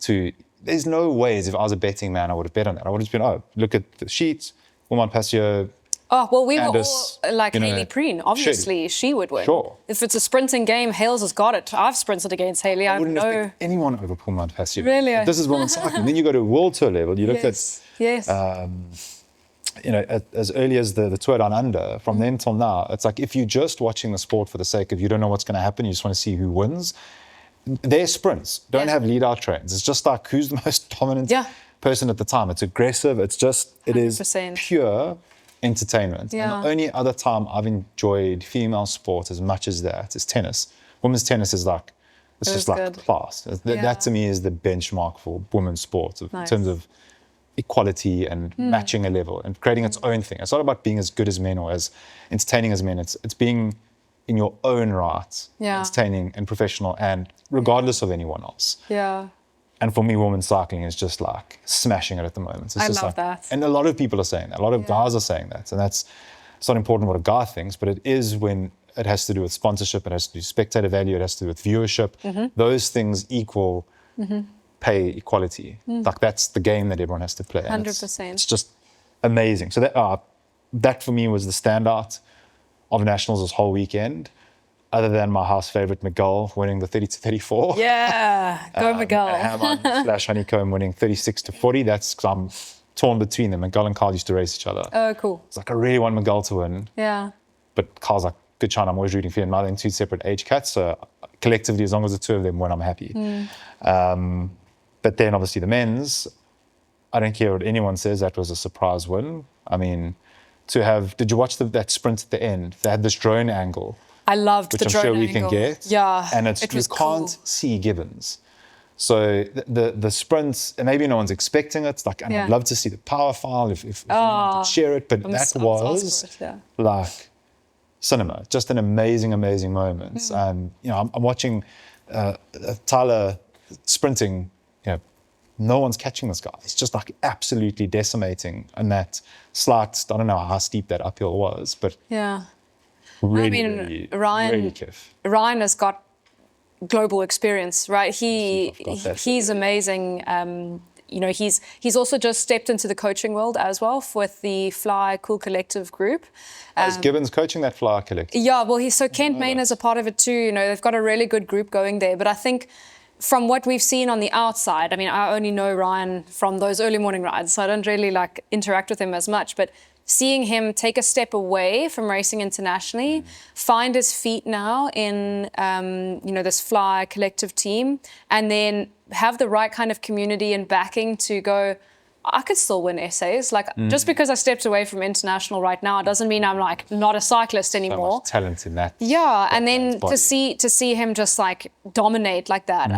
to... There's no ways if I was a betting man, I would have bet on that. I would have just been, look at the sheets, Moolman Pasio. Oh, well, we were all like Hayley Preen. Obviously, she would win. Sure. If it's a sprinting game, Hales has got it. I've sprinted against Hayley. I wouldn't have picked anyone over Moolman Pasio. Really? This is women's cycling. Then you go to world tour level. You look at, you know, as early as the Tour Down Under, from then till now, it's like if you're just watching the sport for the sake of you don't know what's going to happen, you just want to see who wins. Their sprints don't have lead-out trains. It's just like who's the most dominant person at the time. It's aggressive. It's just, it 100%. is pure entertainment. And the only other time I've enjoyed female sport as much as that is tennis. Women's tennis is like, it's just like class. That to me is the benchmark for women's sport in terms of equality and matching a level and creating its own thing. It's not about being as good as men or as entertaining as men. It's being in your own right, entertaining and professional and regardless of anyone else. And for me, women's cycling is just like smashing it at the moment. It's I just love like, that. And a lot of people are saying that. A lot of guys are saying that. And it's not important what a guy thinks, but it is when it has to do with sponsorship, it has to do with spectator value, it has to do with viewership. Those things equal pay equality. Like that's the game that everyone has to play. 100%. It's just amazing. So that for me was the standout of nationals this whole weekend, other than my house favorite Miguel winning the 30-34. Yeah, go Miguel. Hammond/Honeycomb winning 36-40. That's because I'm torn between them. Miguel and Carl used to race each other. Oh, cool. It's like I really want Miguel to win. Yeah. But Carl's like, good China, I'm always rooting for him. Now they're in two separate age cats, so collectively, as long as the two of them win, I'm happy. But then obviously the men's, I don't care what anyone says, that was a surprise win. I mean, did you watch that sprint at the end? They had this drone angle. I loved which the I'm drone sure we angle. can get. Yeah, and it was you can't cool. see Gibbons. So the sprints, and maybe no one's expecting it. It's like, and I'd love to see the power file if anyone could share it. But that was like cinema, just an amazing, amazing moment. You know, I'm watching Tyler sprinting. You know, no one's catching this guy. He's just like absolutely decimating. And that slight, I don't know how steep that uphill was, but really, I mean, really, Ryan, really kiff. Ryan has got global experience, right? He's amazing. You know, he's also just stepped into the coaching world as well with the Fly Cool Collective group. Is Gibbons coaching that Fly Collective? Yeah, well, so Kent Main is a part of it too. You know, they've got a really good group going there. But I think from what we've seen on the outside, I mean, I only know Ryan from those early morning rides, so I don't really like interact with him as much. But seeing him take a step away from racing internationally, find his feet now in, you know, this Fly Collective team, and then have the right kind of community and backing to go, I could still win essays. Like, just because I stepped away from international right now doesn't mean I'm like not a cyclist anymore. So much talent in that. Yeah, and then to see him just like dominate like that,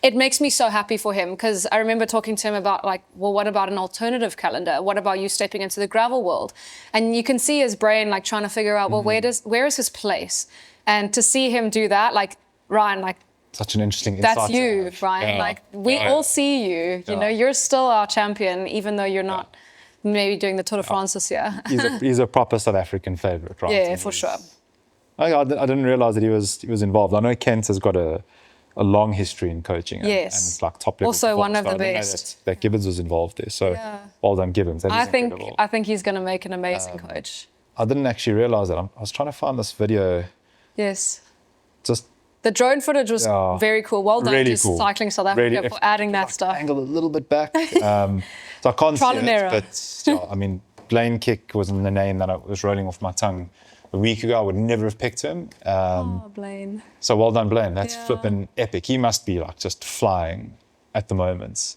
it makes me so happy for him, because I remember talking to him about like, well, what about an alternative calendar? What about you stepping into the gravel world? And you can see his brain like trying to figure out, well, where is his place? And to see him do that, like Ryan, like, such an interesting insight. that's you, Ryan. Like, we all see you. You know, you're still our champion, even though you're not maybe doing the Tour de France this year. He's a proper South African favourite, right? Yeah, for sure. I didn't realise that he was involved. I know Kent has got a long history in coaching. And it's like top level. Also one of the best. That Gibbons was involved there. So well done, Gibbons. That is incredible. I think he's going to make an amazing coach. I didn't actually realise that. I was trying to find this video. Yes. Just the drone footage was very cool. Well done really to cool. Cycling South Africa for adding that stuff. Angle a little bit back. So I can't see it, but I mean, Blaine Kick wasn't the name that I was rolling off my tongue a week ago. I would never have picked him. Blaine. So well done, Blaine. That's flipping epic. He must be like just flying at the moment.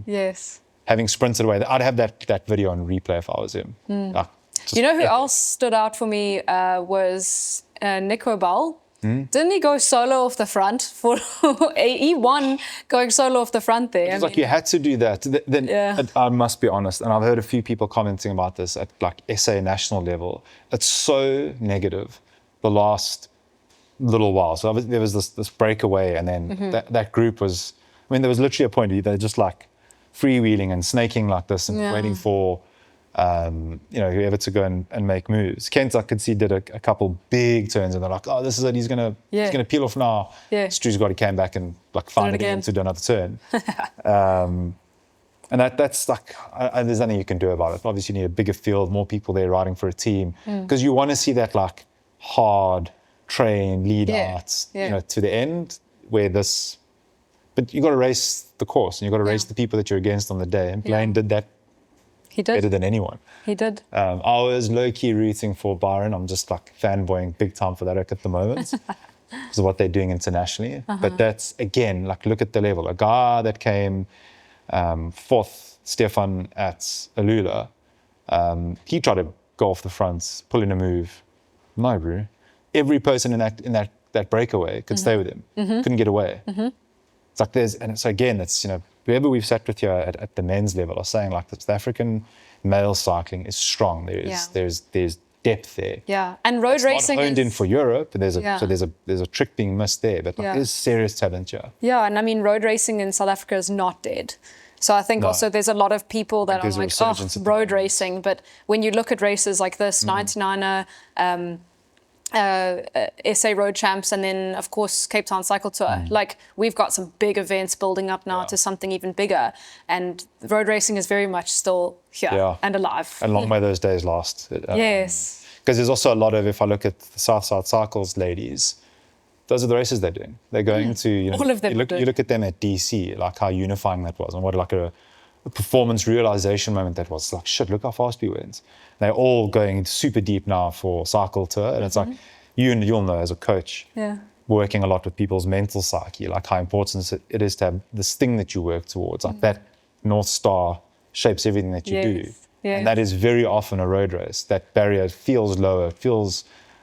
Yes. Having sprinted away, I'd have that video on replay if I was him. Like, you know who else stood out for me was Nico Ball. Didn't he go solo off the front? He won going solo off the front there. It's like you had to do that. Then I must be honest, and I've heard a few people commenting about this at like SA national level. It's so negative the last little while. So there was this breakaway, and then that group was, I mean, there was literally a point where they're just like freewheeling and snaking like this and waiting for you know, whoever to go and make moves. Kent, I could see, did a couple big turns, and they're like, "Oh, this is it. He's gonna peel off now." Yeah. Stu's got, he came back and like found it again to do another turn. And that's like, there's nothing you can do about it. Obviously, you need a bigger field, more people there riding for a team, because you want to see that like hard train lead out, you know, to the end where this. But you got to race the course, and you got to race the people that you're against on the day. And Blaine did that. He did. Better than anyone. He did. I was low-key rooting for Byron. I'm just like fanboying big time for that at the moment because of what they're doing internationally. But that's, again, like, look at the level. A guy that came fourth, Stefan at Alula, he tried to go off the front, pull in a move. No, bro. Every person in that breakaway could stay with him. Couldn't get away. It's like so again, it's, you know, whoever we've sat with here at the men's level are saying like the South African male cycling is strong. There's depth there. Yeah, and road racing not honed in for Europe. There's a trick being missed there, but like, there's serious talent here. Yeah, and I mean, road racing in South Africa is not dead. So I think also there's a lot of people that are like, oh, road racing. But when you look at races like this, 99er, SA Road Champs, and then of course Cape Town Cycle Tour. Like, we've got some big events building up now to something even bigger, and road racing is very much still here and alive. And long may those days last. Yes. Because there's also a lot of, if I look at the Southside Cycles ladies, those are the races they're doing. They're going to, you know, all of them. You look at them at DC, like how unifying that was, and what like a performance realization moment that was. Like, shit, look how fast we went. They're all going super deep now for Cycle Tour, and it's like, you'll know as a coach, working a lot with people's mental psyche, like how important it is to have this thing that you work towards, like that North Star shapes everything that you do. Yes. And that is very often a road race. That barrier feels lower,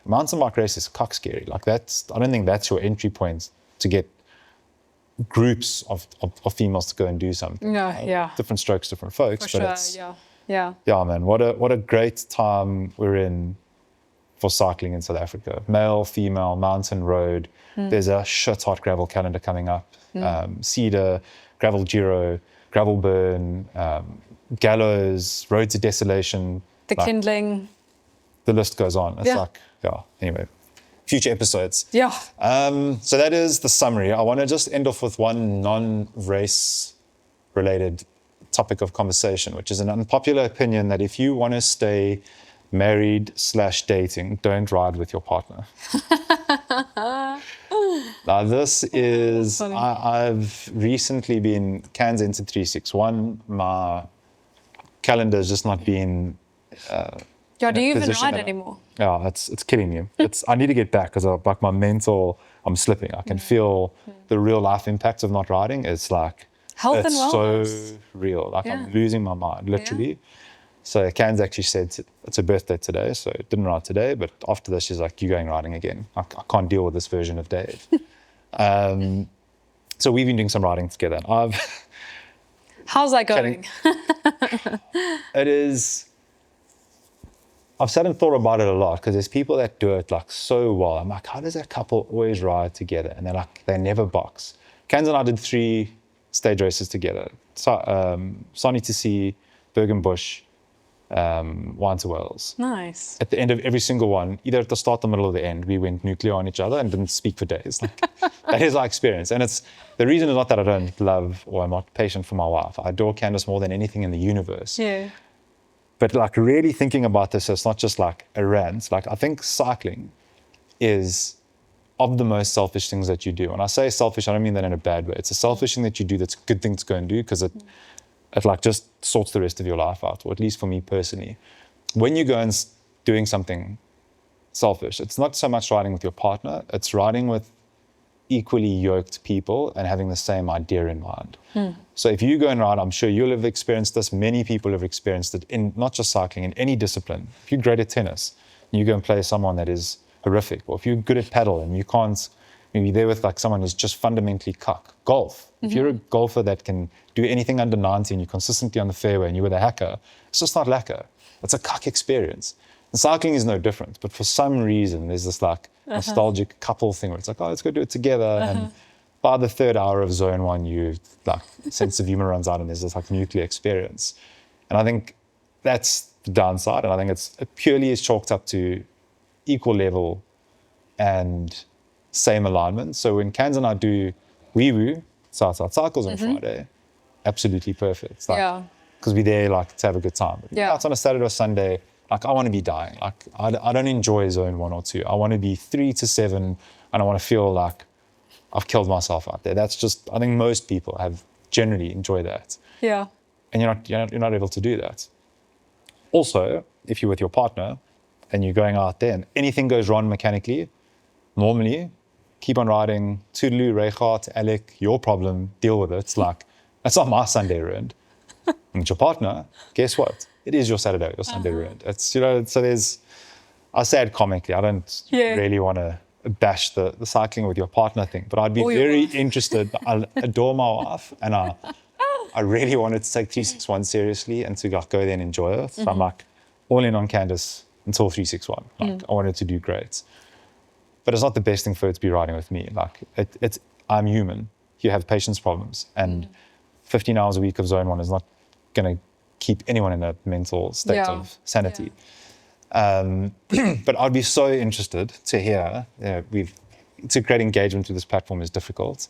mountain bike race is cock scary. Like I don't think that's your entry point to get groups of females to go and do something. Yeah. Different strokes, different folks. For but sure, yeah. Yeah, man, what a great time we're in for cycling in South Africa. Male, female, mountain, road. There's a shit hot gravel calendar coming up. Cedar, gravel Giro, gravel burn, gallows, road to desolation. The kindling. The list goes on. It's anyway, future episodes. Yeah. So that is the summary. I want to just end off with one non-race related topic of conversation, which is an unpopular opinion that if you want to stay married/dating, don't ride with your partner. Now this is, I've recently been cans into 361. My calendar has just not been do you even ride anymore? Yeah, it's killing me. I need to get back because like my mental, I'm slipping. I can feel the real life impact of not riding. It's like health and wellness. So real. Like I'm losing my mind, literally. Yeah. So Can's actually said it's her birthday today, so didn't ride today. But after this, she's like, "You're going riding again. I can't deal with this version of Dave." So we've been doing some riding together. How's that going? It is. I've sat and thought about it a lot because there's people that do it like so well. I'm like, how does that couple always ride together? And they're like, they never box. Cans and I did 3 stage races together. Sonny to see, Bergenbush, Wine to Wales. Nice. At the end of every single one, either at the start, the middle, or the end, we went nuclear on each other and didn't speak for days. Like, that is our experience. And the reason is not that I don't love or I'm not patient for my wife. I adore Candace more than anything in the universe. Yeah. But like really thinking about this, it's not just like a rant. Like I think cycling is of the most selfish things that you do. When I say selfish, I don't mean that in a bad way. It's a selfish thing that you do that's a good thing to go and do because it like just sorts the rest of your life out, or at least for me personally. When you go and doing something selfish, it's not so much riding with your partner, it's riding with equally yoked people and having the same idea in mind. So if you go and ride, I'm sure you'll have experienced this, many people have experienced it in not just cycling, in any discipline. If you're great at tennis, and you go and play someone that is horrific, or if you're good at paddle and you can't, maybe there with like someone who's just fundamentally cuck. Golf. If you're a golfer that can do anything under 90 and you're consistently on the fairway and you're with a hacker, it's just not lacquer. It's a cuck experience. And cycling is no different, but for some reason there's this like nostalgic couple thing where it's like, oh, let's go do it together. And by the 3rd hour of zone 1, you like sense of humor runs out and there's this like nuclear experience. And I think that's the downside. And I think it purely is chalked up to equal level and same alignment. So when Cans and I do wee-woo, South cycles on Friday, absolutely perfect. It's like, because we're there like to have a good time. But it's on a Saturday or Sunday, like I want to be dying. Like I don't enjoy zone 1 or 2. I want to be 3 to 7 and I want to feel like I've killed myself out there. That's just, I think most people have generally enjoy that. Yeah. And you're not able to do that. Also, if you're with your partner and you're going out there and anything goes wrong mechanically, normally keep on riding, toodaloo, Reichardt, Alec, your problem, deal with it. It's like, that's not my Sunday ruined. And with your partner, guess what? It is your Saturday, your Sunday ruined. It's, so there's, I say it comically, I don't really want to bash the cycling with your partner thing, but I'd be very interested. I adore my wife and I really wanted to take 361 seriously and to like go there and enjoy it. So I'm like all in on Candace until 361. Like I wanted to do great. But it's not the best thing for her to be riding with me. Like I'm human. You have patience problems and 15 hours a week of zone 1 is not going to keep anyone in a mental state of sanity. But I'd be so interested to hear, to create engagement with this platform is difficult,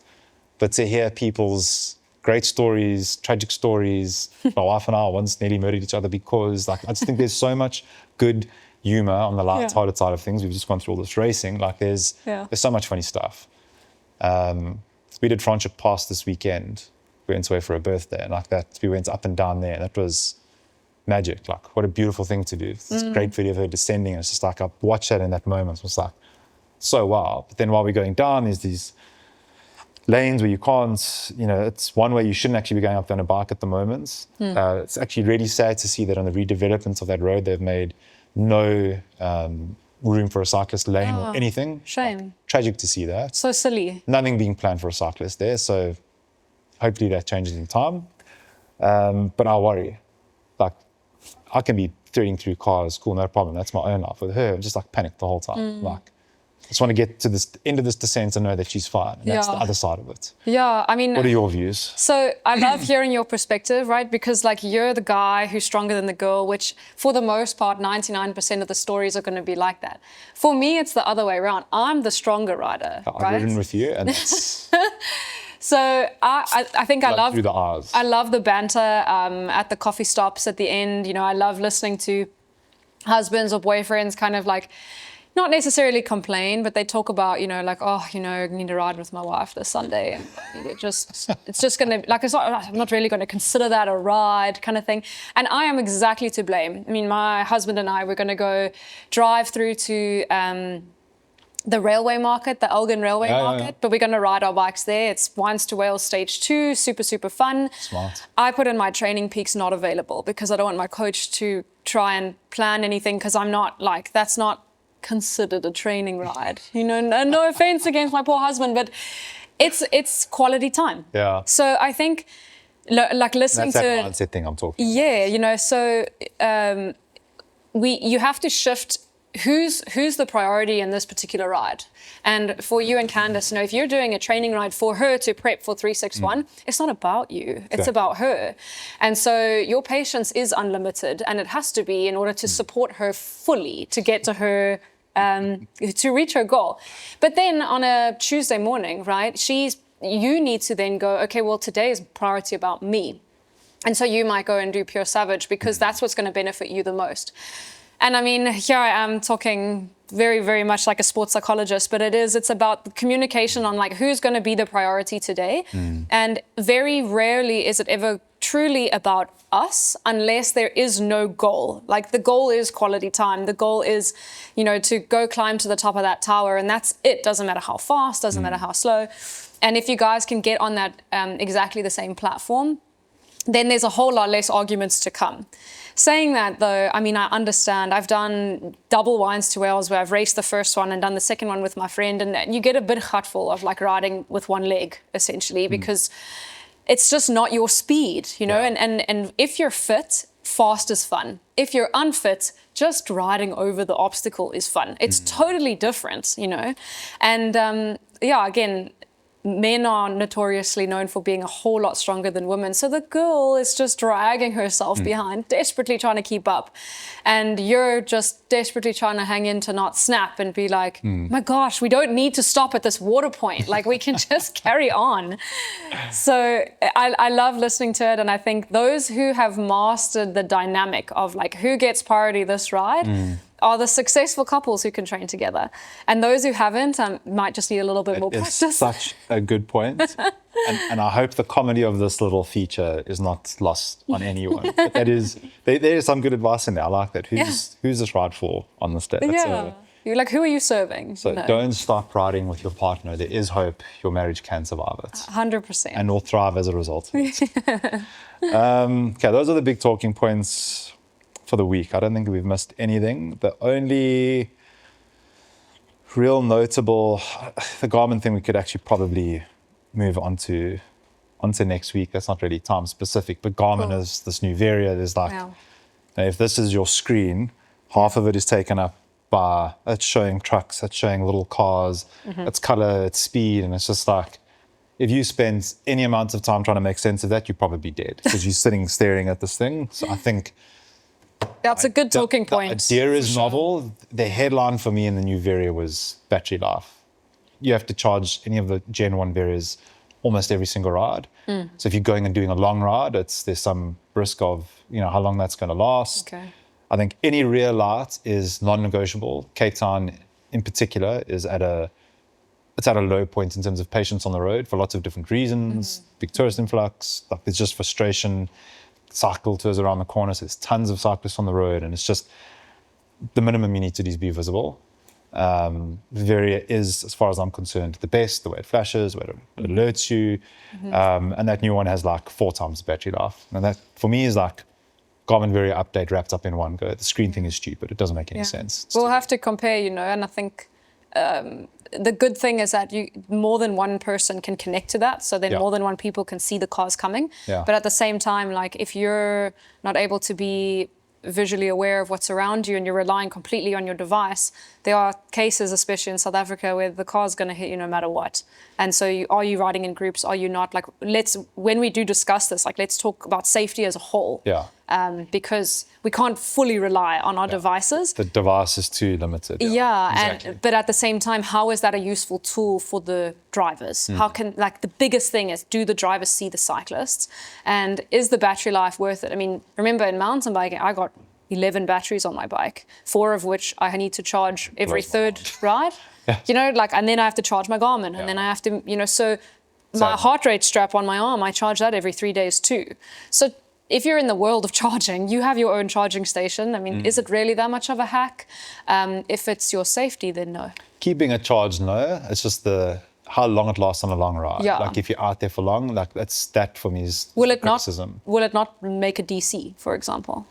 but to hear people's great stories, tragic stories. My wife and I once nearly murdered each other because like, I just think there's so much good humor on the light-hearted side of things. We've just gone through all this racing. Like there's so much funny stuff. We did Friendship Pass this weekend. We went away for a birthday and like that, we went up and down there. That was magic. Like what a beautiful thing to do. It's this great video of her descending. And it's just like, I watched that in that moment. It was like, so well. But then while we're going down, there's these lanes where you can't, it's one way you shouldn't actually be going up on a bike at the moment. It's actually really sad to see that on the redevelopment of that road, they've made no room for a cyclist lane or anything. Shame. Like, tragic to see that. So silly. Nothing being planned for a cyclist there. So hopefully that changes in time. But I worry. Like, I can be threading through cars, cool, no problem. That's my own life. With her, I'm just like panicked the whole time. Like, I just want to get to this end of this descent and know that she's fine. And that's the other side of it. Yeah, I mean... What are your views? So I love hearing your perspective, right? Because like you're the guy who's stronger than the girl, which for the most part, 99% of the stories are going to be like that. For me, it's the other way around. I'm the stronger rider, I've right? ridden with you and that's... So I think I love... through the R's. I love the banter at the coffee stops at the end. I love listening to husbands or boyfriends kind of like... not necessarily complain, but they talk about, like, I need to ride with my wife this Sunday. And it's just going to, like, I'm not really going to consider that a ride kind of thing. And I am exactly to blame. I mean, my husband and I, we're going to go drive through to the railway market, the Elgin Railway Market, but we're going to ride our bikes there. It's Wines to Wales Stage 2, super, super fun. Smart. I put in my training peaks not available because I don't want my coach to try and plan anything because I'm not like, that's not considered a training ride. No offense against my poor husband, but it's quality time. Yeah. So I think like listening that's to that mindset thing I'm talking about. Yeah, so you have to shift who's the priority in this particular ride. And for you and Candice, if you're doing a training ride for her to prep for 361, it's not about you, it's about her. And so your patience is unlimited, and it has to be in order to support her fully to get to her, to reach her goal. But then on a Tuesday morning, right, you need to then go, okay, well, today is priority about me. And so you might go and do Pure Savage because that's what's going to benefit you the most. And I mean, here I am talking very, very much like a sports psychologist, but it's about the communication on like who's going to be the priority today. And very rarely is it ever truly about us unless there is no goal. Like the goal is quality time. The goal is, to go climb to the top of that tower, and that's it. Doesn't matter how fast, doesn't matter how slow. And if you guys can get on that exactly the same platform, then there's a whole lot less arguments to come. Saying that, though, I mean, I understand. I've done double Wines to Wales where I've raced the first one and done the second one with my friend, and you get a bit hurtful of like riding with one leg, essentially, because it's just not your speed, and if you're fit, fast is fun. If you're unfit, just riding over the obstacle is fun. It's totally different, And again, men are notoriously known for being a whole lot stronger than women. So the girl is just dragging herself behind, desperately trying to keep up. And you're just desperately trying to hang in to not snap and be like, my gosh, we don't need to stop at this water point. Like we can just carry on. So I love listening to it. And I think those who have mastered the dynamic of like who gets priority this ride are the successful couples who can train together. And those who haven't might just need a little bit more practice. It's such a good point. and I hope the comedy of this little feature is not lost on anyone. But there is some good advice in there. I like that. Who's this ride for on this day? You're like, who are you serving? So don't stop riding with your partner. There is hope. Your marriage can survive it. 100%. And will thrive as a result of it. Okay, those are the big talking points for the week. I don't think we've missed anything. The only real notable, the Garmin thing we could actually probably move onto next week. That's not really time specific, but Garmin is this new Varia. There's like, if this is your screen, half of it is taken up by, it's showing trucks, it's showing little cars, it's color, it's speed, and it's just like, if you spend any amount of time trying to make sense of that, you're probably dead because you're sitting staring at this thing. So I think that's a good talking point. The idea is novel. The headline for me in the new Varia was battery life. You have to charge any of the Gen 1 Varias almost every single ride. So if you're going and doing a long ride, there's some risk of how long that's going to last. Okay. I think any rear light is non-negotiable. Cape Town in particular is at a low point in terms of patience on the road for lots of different reasons. Big tourist influx, like there's just frustration. Cycle tours around the corner, so there's tons of cyclists on the road, and it's just the minimum you need to do is be visible. Varia is, as far as I'm concerned, the best, the way it flashes, the way it alerts you. And that new one has like 4 times the battery life. And that, for me, is like Garmin Varia update wrapped up in one go. The screen thing is stupid. It doesn't make any sense. We'll have to compare, and I think the good thing is that more than one person can connect to that. So then more than one people can see the cars coming. But at the same time, like if you're not able to be visually aware of what's around you and you're relying completely on your device, there are cases, especially in South Africa, where the car's going to hit you no matter what. And so are you riding in groups? Are you not? Like, when we do discuss this, like, let's talk about safety as a whole. Because we can't fully rely on our devices. The device is too limited. Exactly. But at the same time, how is that a useful tool for the drivers? How can, like, the biggest thing is, do the drivers see the cyclists? And is the battery life worth it? I mean, remember in mountain biking, I got 11 batteries on my bike, 4 of which I need to charge every third ride. And then I have to charge my Garmin, and then I have to, so my heart rate strap on my arm, I charge that every 3 days too. So if you're in the world of charging, you have your own charging station. I mean, is it really that much of a hack? If it's your safety, then no. Keeping it charged, no. It's just how long it lasts on a long ride. Like if you're out there for long, like that for me is criticism. Will it not make a DC, for example?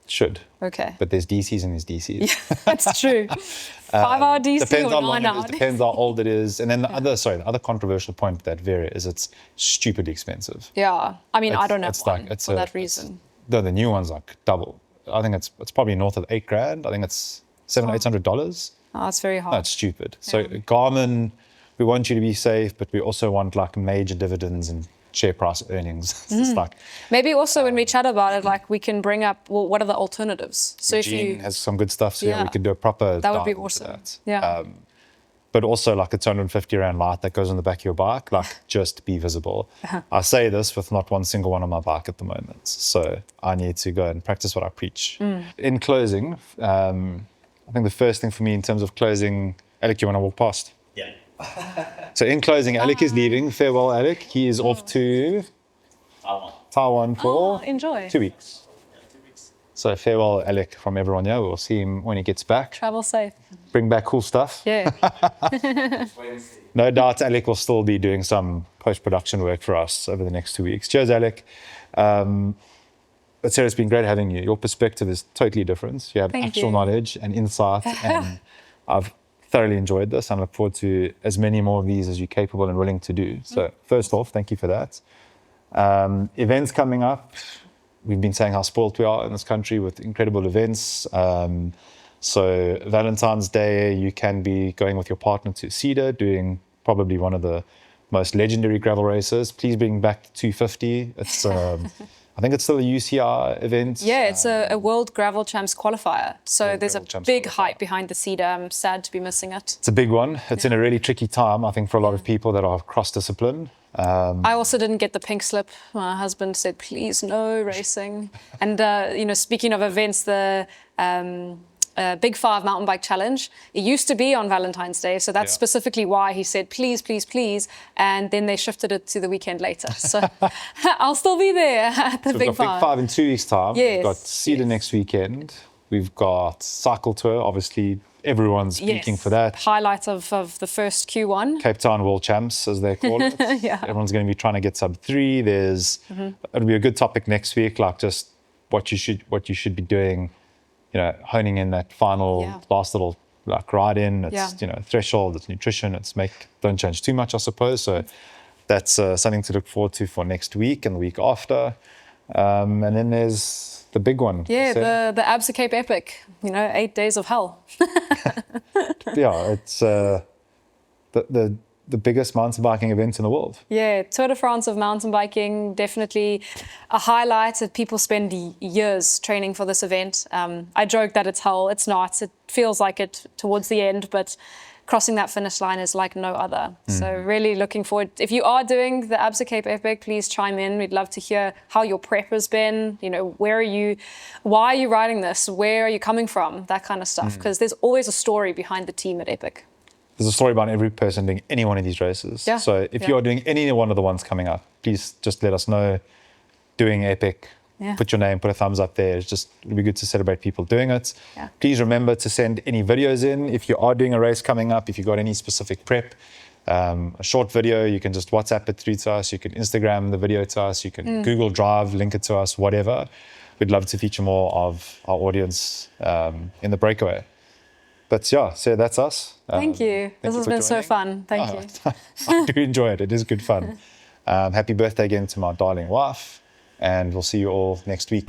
Should. Okay. But there's DCs and there's DCs. Yeah, that's true. 5-hour DC depends or how long 9 hours. it is, depends how old it is. And then the other controversial point with that Varia is it's stupidly expensive. Yeah. I mean, I don't have one for that reason. The new one's like double. I think it's probably north of $8,000. I think it's $700-800. Oh, it's very hard. No, it's stupid. So Garmin, we want you to be safe, but we also want like major dividends and share price earnings. It's like, maybe also when we chat about it, like we can bring up, well, what are the alternatives? So Eugene if you has some good stuff, so we could do a proper that would be dive awesome. into that. Yeah. But also like a 250 rand light that goes on the back of your bike, like just be visible. I say this with not one single one on my bike at the moment, so I need to go and practice what I preach. In closing, I think the first thing for me in terms of closing, Alec, you want to walk past? Yeah. So in closing, Alec is leaving. Farewell, Alec. He is off to Taiwan for enjoy. 2 weeks. Yeah, 2 weeks. So farewell, Alec, from everyone here. We'll see him when he gets back. Travel safe. Bring back cool stuff. Yeah. No doubt Alec will still be doing some post-production work for us over the next 2 weeks. Cheers, Alec. But Sarah, it's been great having you. Your perspective is totally different. You have actual knowledge and insight, and I've thoroughly enjoyed this. I look forward to as many more of these as you're capable and willing to do. So first off, thank you for that. Events coming up. We've been saying how spoiled we are in this country with incredible events. So Valentine's Day, you can be going with your partner to Cedar, doing probably one of the most legendary gravel races. Please bring back the 250. It's I think it's still a UCI event. Yeah, it's a World Gravel Champs qualifier. So there's a big hype behind the Cedar. I'm sad to be missing it. It's a big one. It's in a really tricky time, I think, for a lot of people that are cross-discipline. I also didn't get the pink slip. My husband said, please, no racing. And, speaking of events, the Big 5 Mountain Bike Challenge, it used to be on Valentine's Day. So that's specifically why he said, please, please, please. And then they shifted it to the weekend later. So I'll still be there at the So Big we've got 5. Big 5 in 2 weeks' time. Yes. We've got Cedar next weekend. We've got Cycle Tour, obviously. Everyone's speaking for that. Highlight of the first Q1. Cape Town World Champs, as they call it. Everyone's going to be trying to get sub 3. It'll be a good topic next week, like just what you should be doing, honing in that final last little like ride in. It's threshold, it's nutrition, don't change too much, I suppose. So that's something to look forward to for next week and the week after. And then there's the big one. Yeah, the Absa Cape Epic, 8 days of hell. It's the biggest mountain biking event in the world. Yeah, Tour de France of mountain biking, definitely a highlight that people spend years training for this event. I joke that it's hell. It's not. It feels like it towards the end, but crossing that finish line is like no other. So really looking forward. If you are doing the Absa Cape Epic, please chime in. We'd love to hear how your prep has been. Where are you? Why are you riding this? Where are you coming from? That kind of stuff. Because there's always a story behind the team at Epic. There's a story behind every person doing any one of these races. So if you are doing any one of the ones coming up, please just let us know. Doing Epic, Yeah. put your name, put a thumbs up there. It'd be good to celebrate people doing it. Yeah. Please remember to send any videos in if you are doing a race coming up, if you've got any specific prep. A short video, you can just WhatsApp it through to us. You can Instagram the video to us. You can Google Drive, link it to us, whatever. We'd love to feature more of our audience in the breakaway. But yeah, so that's us. Thank you. This has been so fun. Thank you. I do enjoy it. It is good fun. Happy birthday again to my darling wife. And we'll see you all next week.